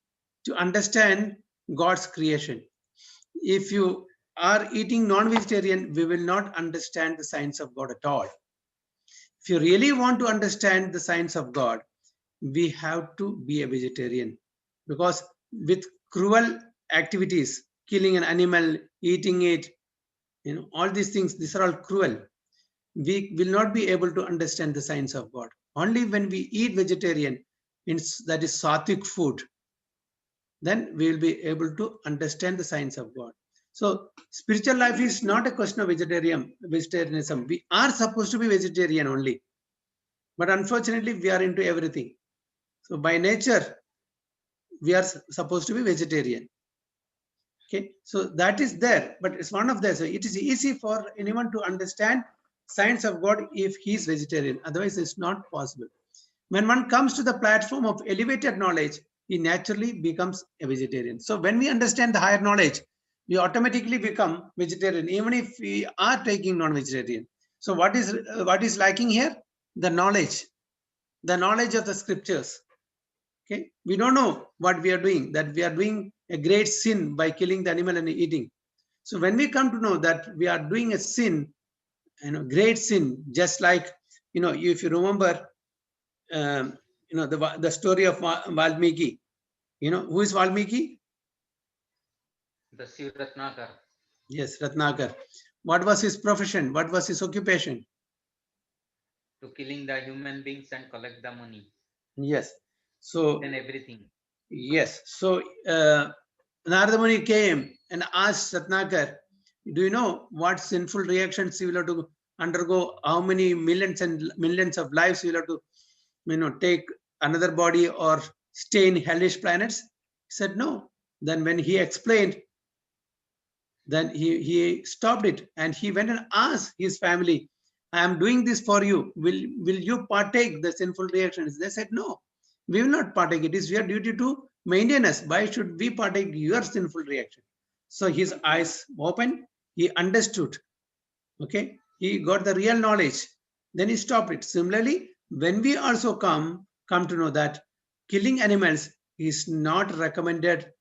B: to understand God's creation. If you are eating non-vegetarian, we will not understand the science of God at all. If you really want to understand the science of God, we have to be a vegetarian, because with cruel activities, killing an animal, eating it, all these things, these are all cruel. We will not be able to understand the science of God. Only when we eat vegetarian, that is sattvic food, then we will be able to understand the science of God. So spiritual life is not a question of vegetarianism. We are supposed to be vegetarian only, but unfortunately we are into everything. So by nature, we are supposed to be vegetarian. Okay, so that is there, but it's one of them. So it is easy for anyone to understand science of God if he is vegetarian. Otherwise, it's not possible. When one comes to the platform of elevated knowledge, he naturally becomes a vegetarian. So when we understand the higher knowledge, we automatically become vegetarian, even if we are taking non-vegetarian. So what is lacking here? The knowledge of the scriptures. Okay, we don't know what we are doing, that we are doing a great sin by killing the animal and eating. So when we come to know that we are doing a sin, great sin, just like, if you remember, the story of Valmiki. Who is Valmiki?
C: The Shiv Ratnakar.
B: Yes, Ratnakar. What was his profession? What was his occupation?
C: To killing the human beings and collect the money.
B: Yes. So
C: and everything.
B: Yes. So Narada Muni came and asked Ratnakar, do you know what sinful reactions you will have to undergo? How many millions and millions of lives you will have to, take another body or stay in hellish planets? He said no. Then when he explained, then he stopped it and he went and asked his family, I am doing this for you. Will you partake the sinful reactions? They said no. We will not partake. It is your duty to maintain us. Why should we partake your sinful reaction? So his eyes opened. He understood. Okay. He got the real knowledge. Then he stopped it. Similarly, when we also come to know that killing animals is not recommended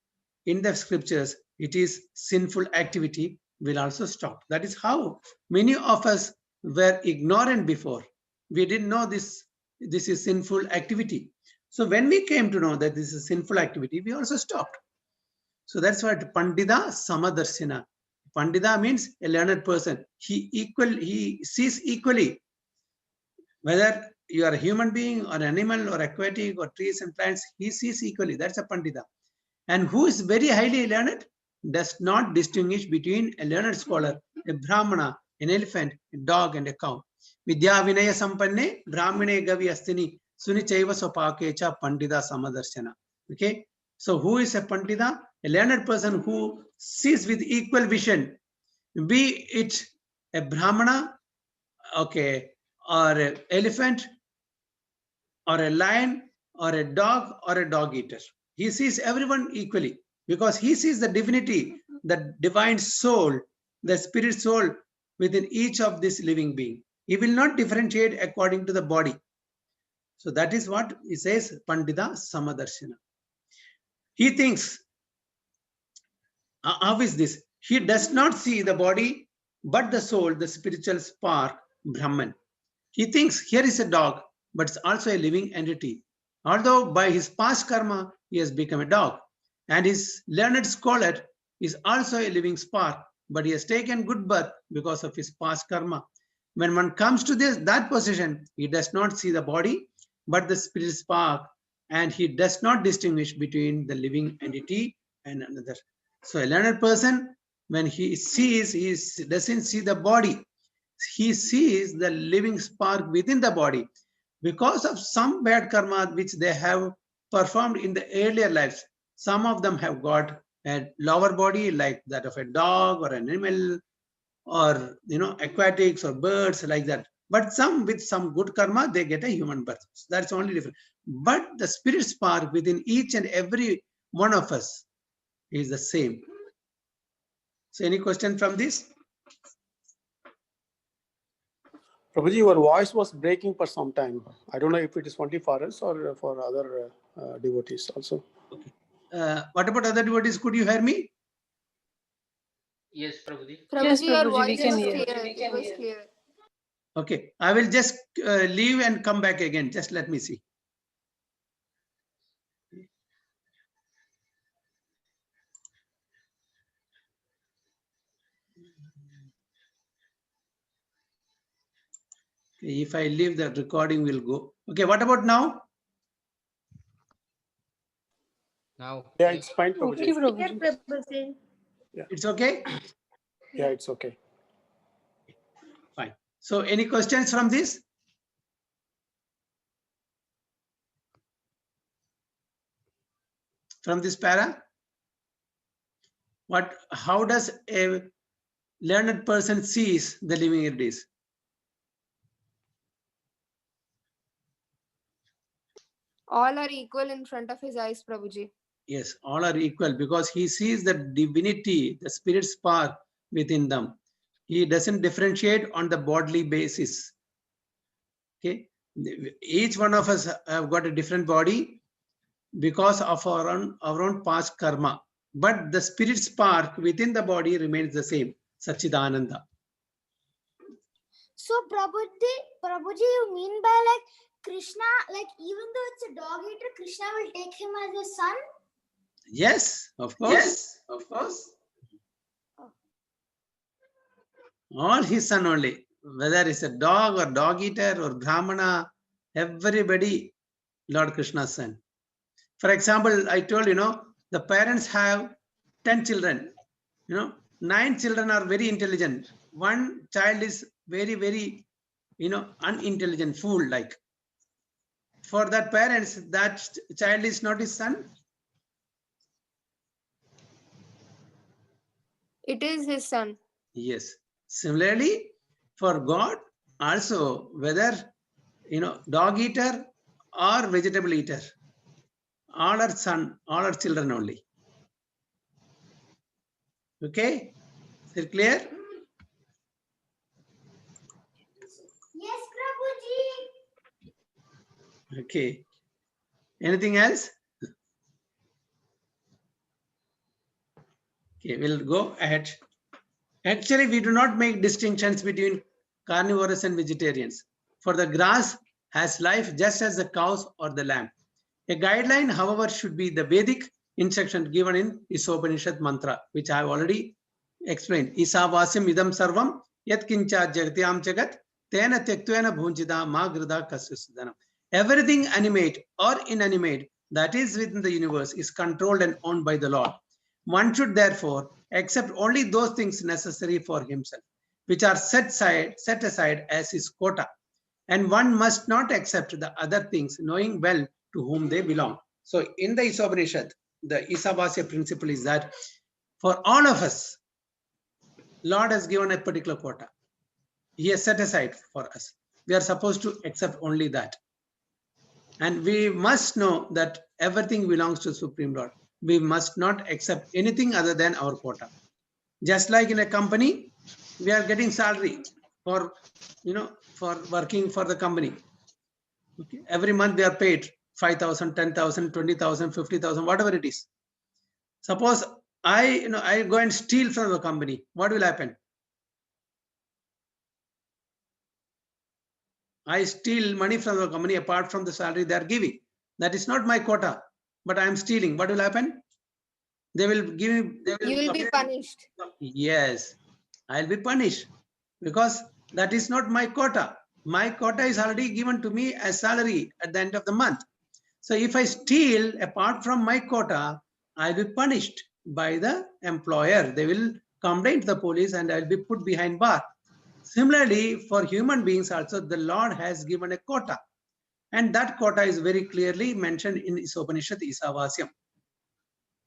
B: in the scriptures, it is sinful activity, will also stop. That is how many of us were ignorant before. We didn't know this is sinful activity. So when we came to know that this is sinful activity, we also stopped. So that's what Pandita Samadarshana. Pandita means a learned person. He sees equally whether you are a human being or animal or aquatic or trees and plants. He sees equally. That's a Pandita. And who is very highly learned does not distinguish between a learned scholar, a Brahmana, an elephant, a dog, and a cow. Vidya Vinaya Sampanne, Brahmane Gavi Astini, Sunichaiva Sopakecha Pandita Samadarshana. Okay, so who is a Pandita? A learned person who sees with equal vision, be it a Brahmana, okay, or an elephant, or a lion, or a dog eater. He sees everyone equally because he sees the divinity, the divine soul, the spirit soul within each of this living being. He will not differentiate according to the body. So that is what he says, Pandita Samadarshana. He thinks, how is this? He does not see the body, but the soul, the spiritual spark, Brahman. He thinks, here is a dog. but it's also a living entity. Although by his past karma, he has become a dog. And his learned scholar is also a living spark, but he has taken good birth because of his past karma. When one comes to that position, he does not see the body, but the spirit spark, and he does not distinguish between the living entity and another. So a learned person, when he sees, he doesn't see the body. He sees the living spark within the body. Because of some bad karma which they have performed in the earlier lives, some of them have got a lower body like that of a dog or an animal, or aquatics or birds like that. But some with some good karma, they get a human birth. So that's only different. But the spirit spark within each and every one of us is the same. So any question from this?
A: Prabhuji, your voice was breaking for some time. I don't know if it is only for us or for other devotees also.
B: Okay. What about other devotees? Could you hear me?
C: Yes, Prabhuji.
F: Yes,
E: Prabhuji, your
F: Prabhuji, we
E: voice
F: can
E: was
F: hear.
E: clear. It was clear.
B: Okay. I will just leave and come back again. Just let me see. Okay, if I leave, the recording will go. Okay, what about now?
C: Now.
A: Yeah, it's fine, Prabhuji.
F: Okay, Prabhuji.
D: Prabhuji.
B: It's okay?
A: Yeah, it's okay.
B: Fine. So any questions from this? From this para? How does a learned person sees the living entities?
E: All are equal in front of his eyes, Prabhuji.
B: Yes, all are equal because he sees the divinity, the spirit spark within them. He doesn't differentiate on the bodily basis. Okay, each one of us have got a different body because of our own past karma, but the spirit spark within the body remains the same, Satchidananda.
H: So Prabhuji, you mean by like Krishna, like even though it's a dog eater, Krishna will take him as a son?
B: Yes, of course.
H: Yes, of course.
B: All his son only, whether it's a dog or dog eater or Brahmana, everybody Lord Krishna's son. For example, I told the parents have 10 children. 9 children are very intelligent. One child is very, very, unintelligent, fool like. For that parents, that child is not his son.
E: It is his son.
B: Yes. Similarly, for God also, whether dog eater or vegetable eater, all are son, all are children only. Okay, is it clear?
H: Yes, Prabhuji.
B: Okay. Anything else? Okay, we'll go ahead. Actually, we do not make distinctions between carnivorous and vegetarians. For the grass has life just as the cows or the lamb. A guideline, however, should be the Vedic instruction given in Isopanishad mantra, which I have already explained. Isavasyam idam sarvam yat kincha jagatyam jagat tena tektvena bhunjida ma grida kasyasudanam. Everything animate or inanimate that is within the universe is controlled and owned by the Lord. One should therefore accept only those things necessary for himself, which are set aside as his quota. And one must not accept the other things, knowing well to whom they belong. So in the Isopanishad, the Isavasya principle is that for all of us, Lord has given a particular quota. He has set aside for us. We are supposed to accept only that. And we must know that everything belongs to Supreme Lord. We must not accept anything other than our quota. Just like in a company, we are getting salary for working for the company. Okay. Every month they are paid 5,000, 10,000, 20,000, 50,000, whatever it is. Suppose I go and steal from the company. What will happen? I steal money from the company apart from the salary they are giving. That is not my quota, but I am stealing. What will happen? They will give me.
E: You will be punished.
B: Yes, I'll be punished because that is not my quota. My quota is already given to me as salary at the end of the month. So if I steal apart from my quota, I'll be punished by the employer. They will complain to the police and I'll be put behind bar. Similarly, for human beings also, the Lord has given a quota. And that quota is very clearly mentioned in his Upanishad Isavasyam.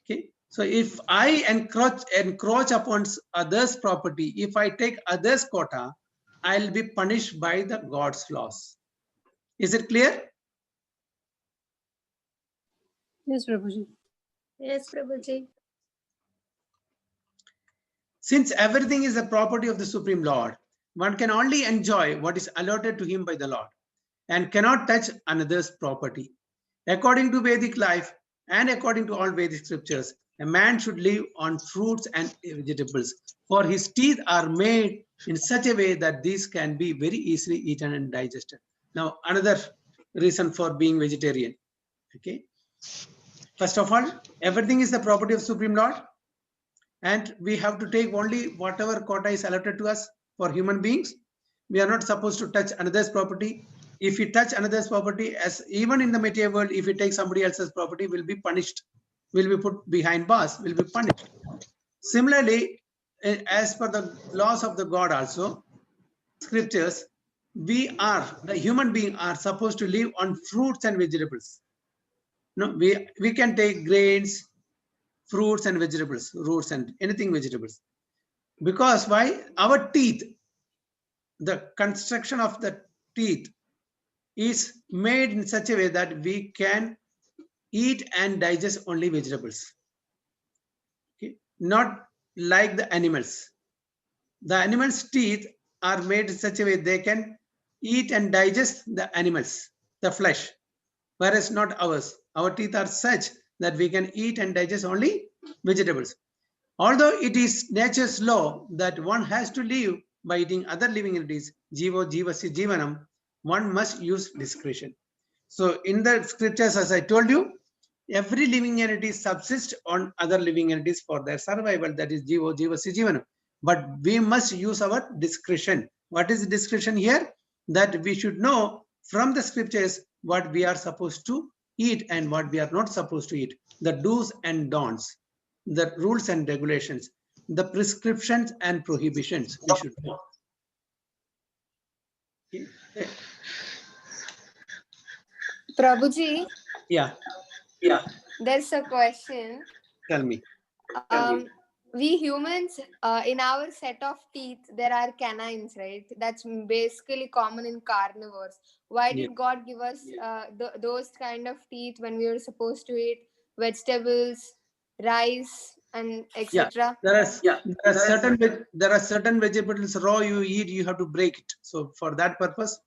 B: Okay. So if I encroach upon others' property, if I take others' quota, I'll be punished by the God's laws. Is it clear?
F: Yes, Prabhuji.
D: Yes, Prabhuji.
B: Since everything is the property of the Supreme Lord, one can only enjoy what is allotted to him by the Lord and cannot touch another's property. According to Vedic life and according to all Vedic scriptures, a man should live on fruits and vegetables, for his teeth are made in such a way that these can be very easily eaten and digested. Now, another reason for being vegetarian. Okay. First of all, everything is the property of Supreme Lord, and we have to take only whatever quota is allotted to us for human beings. We are not supposed to touch another's property. If we touch another's property, as even in the material world, if we take somebody else's property, we'll be punished, will be put behind bars, will be punished. Similarly, as per the laws of the God also, scriptures, we are, the human being are supposed to live on fruits and vegetables. No, we can take grains, fruits and vegetables, roots and anything vegetables. Because why? Our teeth, the construction of the teeth is made in such a way that we can eat and digest only vegetables. Okay? Not like the animals. The animals' teeth are made in such a way they can eat and digest the animals, the flesh, whereas not ours. Our teeth are such that we can eat and digest only vegetables. Although it is nature's law that one has to live by eating other living entities, jivo jivasya jivanam, one must use discretion. So in the scriptures, as I told you, every living entity subsists on other living entities for their survival. That is jivo jivasya jivanam. But we must use our discretion. What is discretion here? That we should know from the scriptures what we are supposed to eat and what we are not supposed to eat. The do's and don'ts, the rules and regulations, the prescriptions and prohibitions we should know. Okay.
E: Prabhuji,
B: Yeah,
E: there's a question.
B: tell me.
E: We humans, in our set of teeth, there are canines, right? That's basically common in carnivores. Why did God give us those kind of teeth when we were supposed to eat vegetables, rice, and etc.?
B: There are certain vegetables raw you eat, you have to break it. So for that purpose,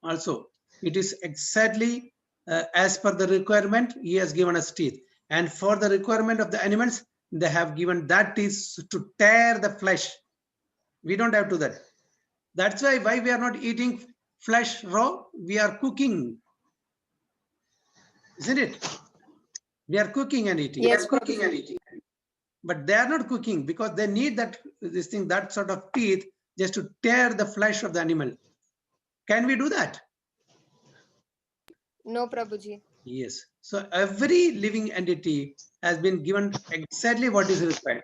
B: also it is exactly as per the requirement. He has given us teeth, and for the requirement of the animals, they have given that teeth to tear the flesh. We don't have to that. That's why we are not eating flesh raw. We are cooking, isn't it? We are cooking and eating.
E: Yes,
B: cooking and eating. But they are not cooking because they need that sort of teeth just to tear the flesh of the animal. Can we do that?
E: No, Prabhuji.
B: Yes. So every living entity has been given exactly what is required.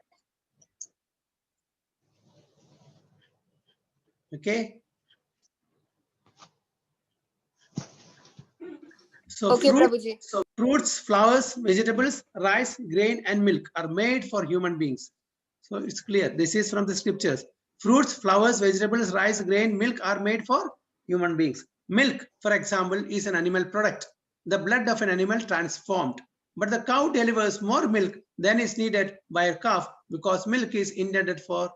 B: Okay. So
E: Okay, Prabhuji.
B: fruits, flowers, vegetables, rice, grain, and milk are made for human beings. So it's clear. This is from the scriptures. Fruits, flowers, vegetables, rice, grain, milk are made for human beings. Milk, for example, is an animal product. The blood of an animal transformed. But the cow delivers more milk than is needed by a calf because milk is intended for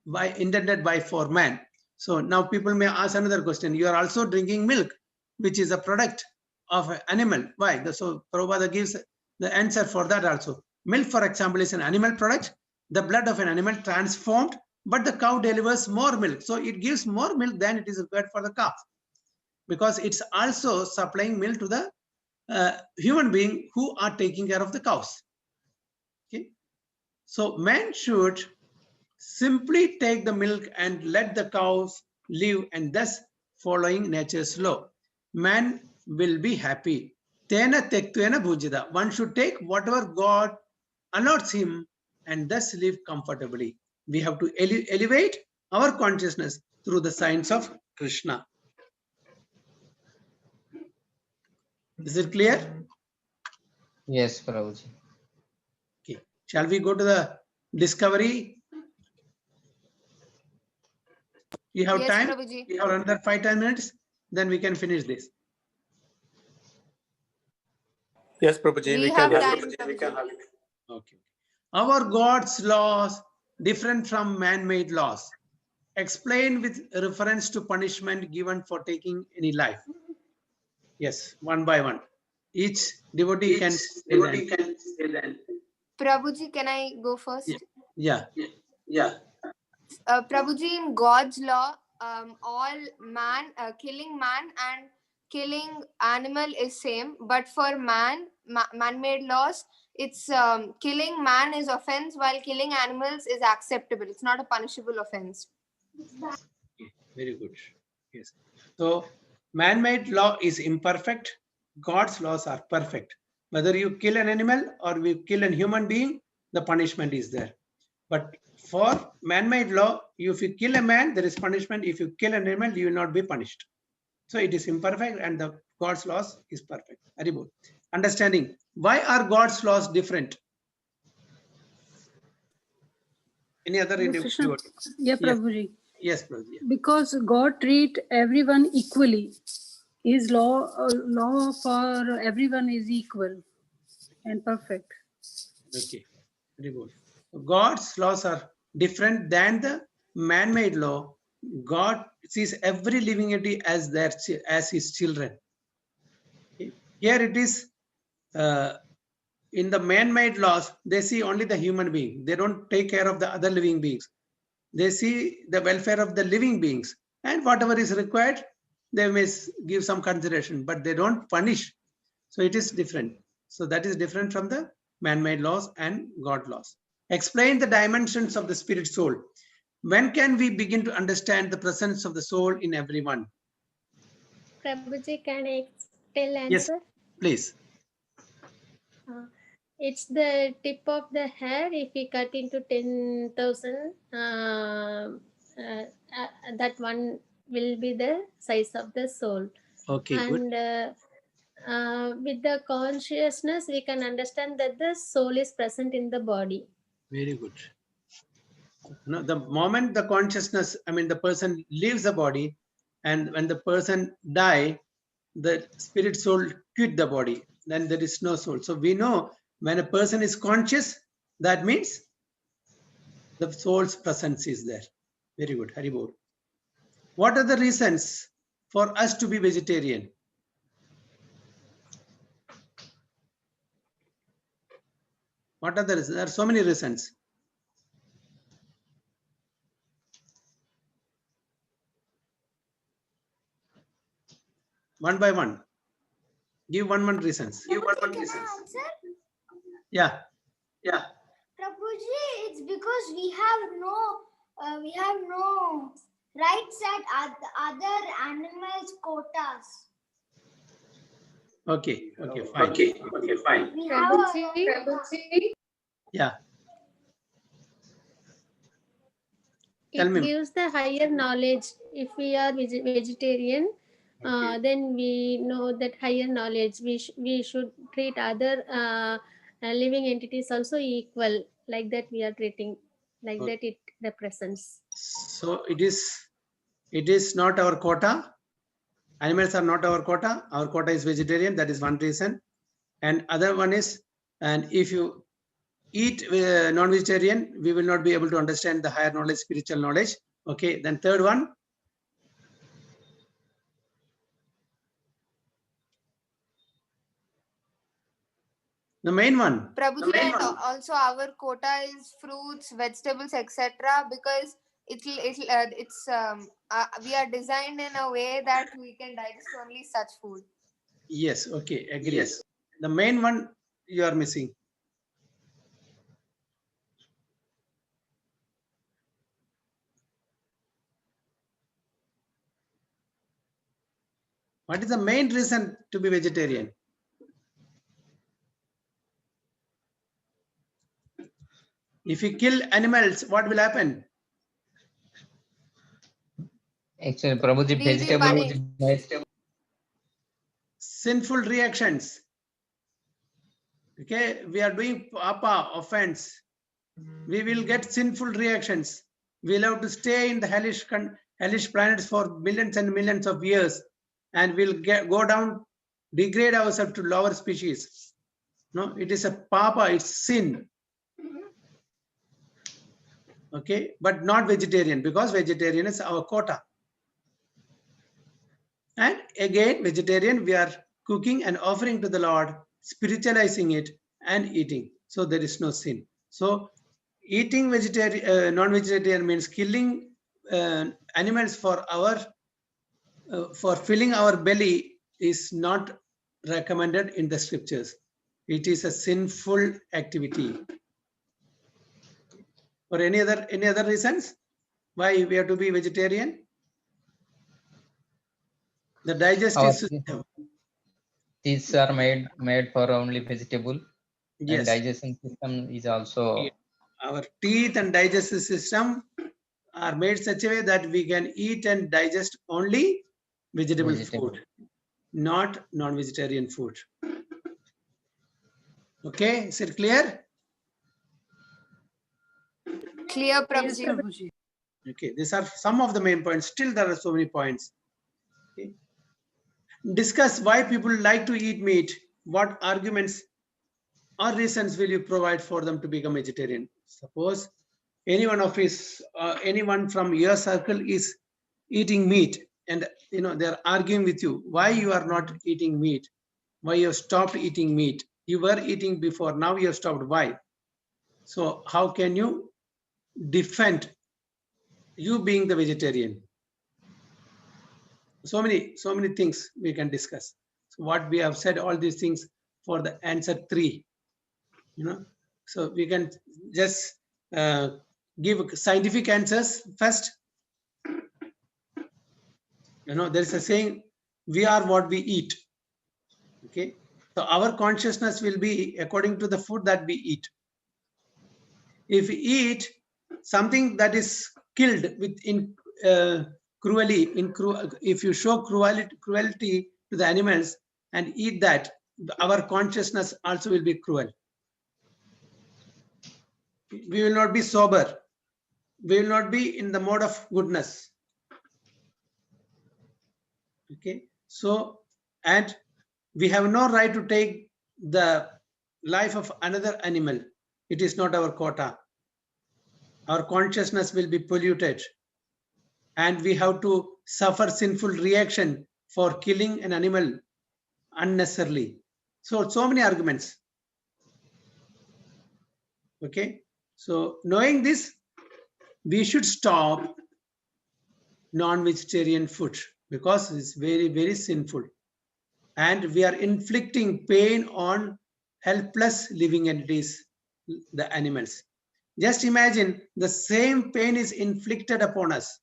B: man. So now people may ask another question. You are also drinking milk, which is a product of an animal. Why? So Prabhupada gives the answer for that also. Milk, for example, is an animal product. The blood of an animal transformed, but the cow delivers more milk. So it gives more milk than it is required for the calf. because it's also supplying milk to the human being who are taking care of the cows. Okay, so man should simply take the milk and let the cows live, and thus following nature's law. Man will be happy. Tena tektvena bhujita. One should take whatever God allots him and thus live comfortably. We have to elevate our consciousness through the signs of Krishna. Is it clear?
C: Yes, Prabhuji.
B: Okay. Shall we go to the discovery? You have
E: Yes,
B: time
E: Prabhuji.
B: for another 5-10 minutes, then we can finish this.
A: Yes, Prabhuji,
E: We
A: can
E: have
A: have
E: time,
A: it.
E: Prabhuji.
B: Okay. Our God's laws different from man-made laws. Explain with reference to punishment given for taking any life. Yes, one by one. Each devotee can say that.
E: Prabhuji, can I go first?
B: Yeah.
E: Prabhuji, in God's law, killing man and killing animal is same, but for man-made laws, it's killing man is offense while killing animals is acceptable. It's not a punishable offense.
B: Very good. Yes. So man-made law is imperfect. God's laws are perfect. Whether you kill an animal or you kill a human being, the punishment is there. But for man-made law, if you kill a man, there is punishment. If you kill an animal, you will not be punished. So it is imperfect, and the God's laws is perfect. Haribol. Understanding. Why are God's laws different? Any other individual?
F: Yeah,
B: Yes.
F: Prabhuji.
B: Yes, Prabhuji.
F: Because God treat everyone equally. His law for everyone is equal and perfect.
B: Okay. Very good. God's laws are different than the man-made law. God sees every living entity as as his children. Okay. Here it is in the man-made laws, they see only the human being. They don't take care of the other living beings. They see the welfare of the living beings, and whatever is required, they may give some consideration, but they don't punish. So it is different. So that is different from the man-made laws and God laws. Explain the dimensions of the spirit soul. When can we begin to understand the presence of the soul in everyone?
D: Prabhuji, can I tell
B: Yes,
D: answer?
B: please.
D: It's the tip of the hair. If we cut into 10,000, that one will be the size of the soul.
B: Okay,
D: And with the consciousness, we can understand that the soul is present in the body.
B: Very good. No, the moment the consciousness, the person leaves the body, and when the person die, the spirit soul quit the body, then there is no soul. So we know when a person is conscious, that means the soul's presence is there. Very good. Haribol. What are the reasons for us to be vegetarian? What are the reasons? There are so many reasons. One by one. Give one reasons.
H: Can I answer?
B: Yeah.
H: Prabhuji, it's because we have no rights at other animals' quotas.
B: Okay. Fine.
H: We have our own
E: Prabhuji,
B: Yeah.
D: It
B: Tell me.
D: gives the higher knowledge. If we are vegetarian,
B: Okay.
D: then we know that higher knowledge. We should treat other living entities also equal, like that we are treating, like
B: Okay.
D: that it represents.
B: So it is not our quota. Animals are not our quota. Our quota is vegetarian. That is one reason. And other one is, and if you eat non-vegetarian, we will not be able to understand the higher knowledge, spiritual knowledge. Okay. Then third one. The main one.
E: Prabhuji, and also our quota is fruits, vegetables, etc. Because we are designed in a way that we can digest only such food.
B: Yes, okay, agree. Yes. The main one you are missing. What is the main reason to be vegetarian? If you kill animals, what will happen?
C: Actually, Prabhuji,
E: We'll be punished.
C: vegetable.
B: Sinful reactions. Okay, we are doing papa offense. We will get sinful reactions. We'll have to stay in the hellish planets for millions and millions of years, and we'll go down, degrade ourselves to lower species. No, it is a papa, it's sin. Okay, but not vegetarian, because vegetarian is our quota. And again, vegetarian, we are cooking and offering to the Lord, spiritualizing it and eating. So there is no sin. So eating vegetarian, non-vegetarian means killing animals for filling our belly is not recommended in the scriptures. It is a sinful activity. For any other reasons why we have to be vegetarian? The digestive system.
C: These are made for only vegetable.
B: Yes.
C: And digestion system is also.
B: Our teeth and digestive system are made such a way that we can eat and digest only vegetable food, not non-vegetarian food. Okay, is it clear?
E: Clear,
F: Yes,
E: Prabhuji.
F: Prabhuji.
B: Okay, these are some of the main points. Still, there are so many points. Okay. Discuss why people like to eat meat. What arguments or reasons will you provide for them to become vegetarian? Suppose anyone from your circle is eating meat, and they're arguing with you why you are not eating meat, why you have stopped eating meat. You were eating before, now you have stopped. Why? So how can you defend you being the vegetarian? So many things we can discuss. So what we have said, all these things for the answer 3. So we can just give scientific answers first. There is a saying, we are what we eat. Okay, so our consciousness will be according to the food that we eat. If we eat something that is killed cruelly, if you show cruelty to the animals and eat that, our consciousness also will be cruel. We will not be sober. We will not be in the mode of goodness. Okay, so, and we have no right to take the life of another animal. It is not our quota. Our consciousness will be polluted, and we have to suffer sinful reaction for killing an animal unnecessarily. So many arguments. Okay, so knowing this, we should stop non-vegetarian food, because it's very, very sinful, and we are inflicting pain on helpless living entities, the animals. Just imagine the same pain is inflicted upon us.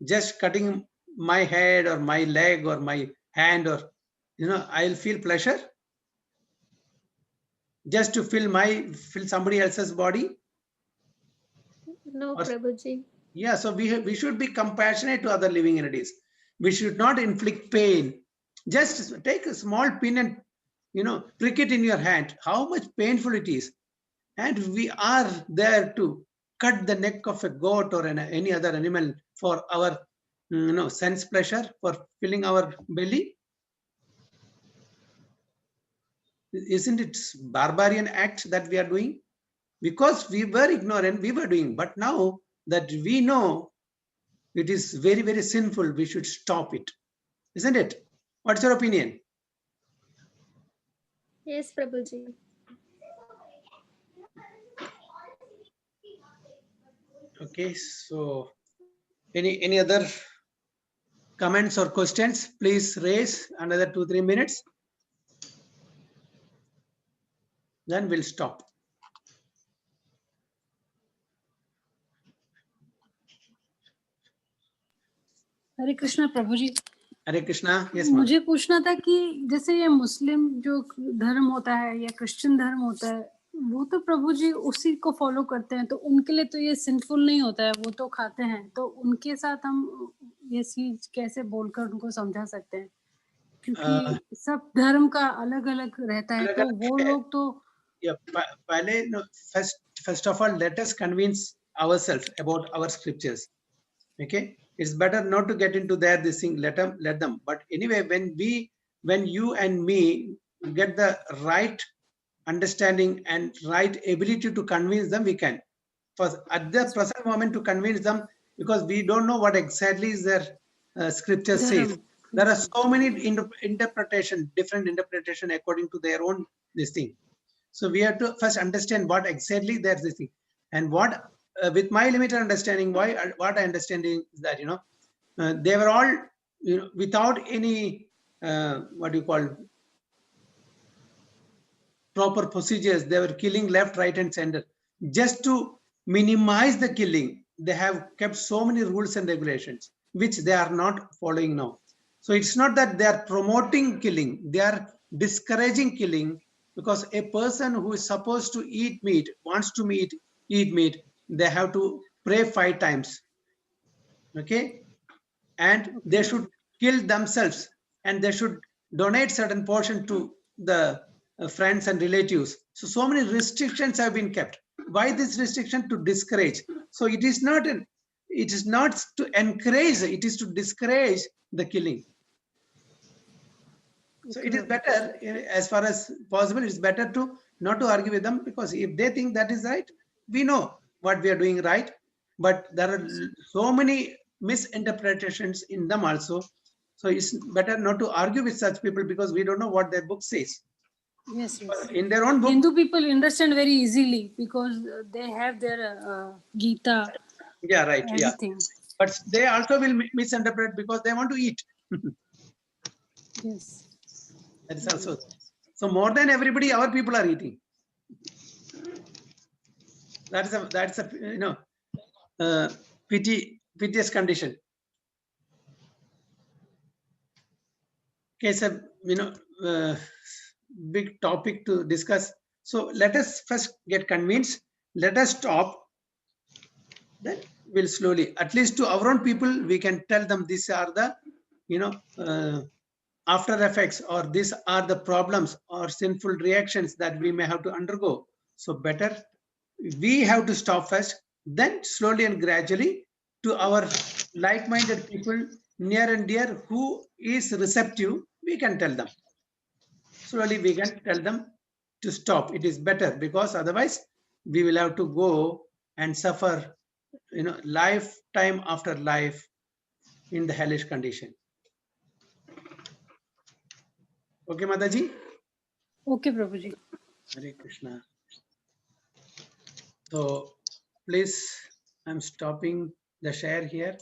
B: Just cutting my head or my leg or my hand, or I'll feel pleasure just to fill somebody else's body.
D: No, Prabhuji.
B: Yeah, so we should be compassionate to other living entities. We should not inflict pain. Just take a small pin and prick it in your hand. How much painful it is. And we are there to cut the neck of a goat or any other animal for our sense pleasure, for filling our belly. Isn't it barbarian act that we are doing? Because we were ignorant, we were doing, but now that we know it is very, very sinful, we should stop it. Isn't it? What's your opinion?
D: Yes, Prabhuji.
B: Okay, so any other comments or questions? Please raise another 2-3 minutes. Then we'll stop.
F: Hare Krishna Prabhu ji.
B: Hare Krishna. Yes, ma'am.
F: मुझे पूछना था कि जैसे ये मुस्लिम जो धर्म होता है या क्रिश्चियन धर्म होता है, वो तो प्रभु जी उसी को फॉलो करते हैं, तो उनके लिए तो ये सिंफुल नहीं होता है, वो तो खाते हैं, तो उनके साथ हम ये चीज कैसे बोलकर उनको समझा सकते हैं? क्योंकि सब धर्म का अलग अलग रहता है, तो वो लोग तो
B: पहले first of all, let us convince ourselves about our scriptures. Okay, it's better not to get into this thing. Let them. But anyway, when you and me get the right understanding and right ability to convince them, we can. For at the present moment, to convince them, because we don't know what exactly is their scripture says. There are so many different interpretation according to their own this thing. So we have to first understand what exactly there's this thing, and what with my limited understanding, what I understand is that they were all without any what do you call proper procedures. They were killing left, right, and center just to minimize the killing. They have kept so many rules and regulations which they are not following now. So it's not that they are promoting killing; they are discouraging killing. Because a person who is supposed to eat meat, wants to eat meat, they have to pray 5 times. Okay? And they should kill themselves, and they should donate certain portion to the friends and relatives. So many restrictions have been kept. Why this restriction? To discourage. So it is not to encourage, it is to discourage the killing. So it is better, as far as possible, it's better to not to argue with them, because if they think that is right, we know what we are doing right. But there are so many misinterpretations in them also. So it's better not to argue with such people, because we don't know what their book says.
F: yes.
B: In their own book,
F: Hindu people understand very easily because they have their Gita.
B: Yeah, right.
F: Everything.
B: Yeah. But they also will misinterpret because they want to eat.
F: Yes.
B: That is also. So more than everybody, our people are eating. That's a piteous condition. Okay, so big topic to discuss. So let us first get convinced. Let us stop. Then we'll slowly, at least to our own people, we can tell them these are the after effects, or these are the problems or sinful reactions that we may have to undergo. So better we have to stop first, then slowly and gradually to our like-minded people near and dear who is receptive, we can tell them. Slowly we can tell them to stop. It is better, because otherwise we will have to go and suffer lifetime after life in the hellish condition. Okay, Mataji?
F: Okay, Prabhuji.
B: Hare Krishna. So please, I'm stopping the share here.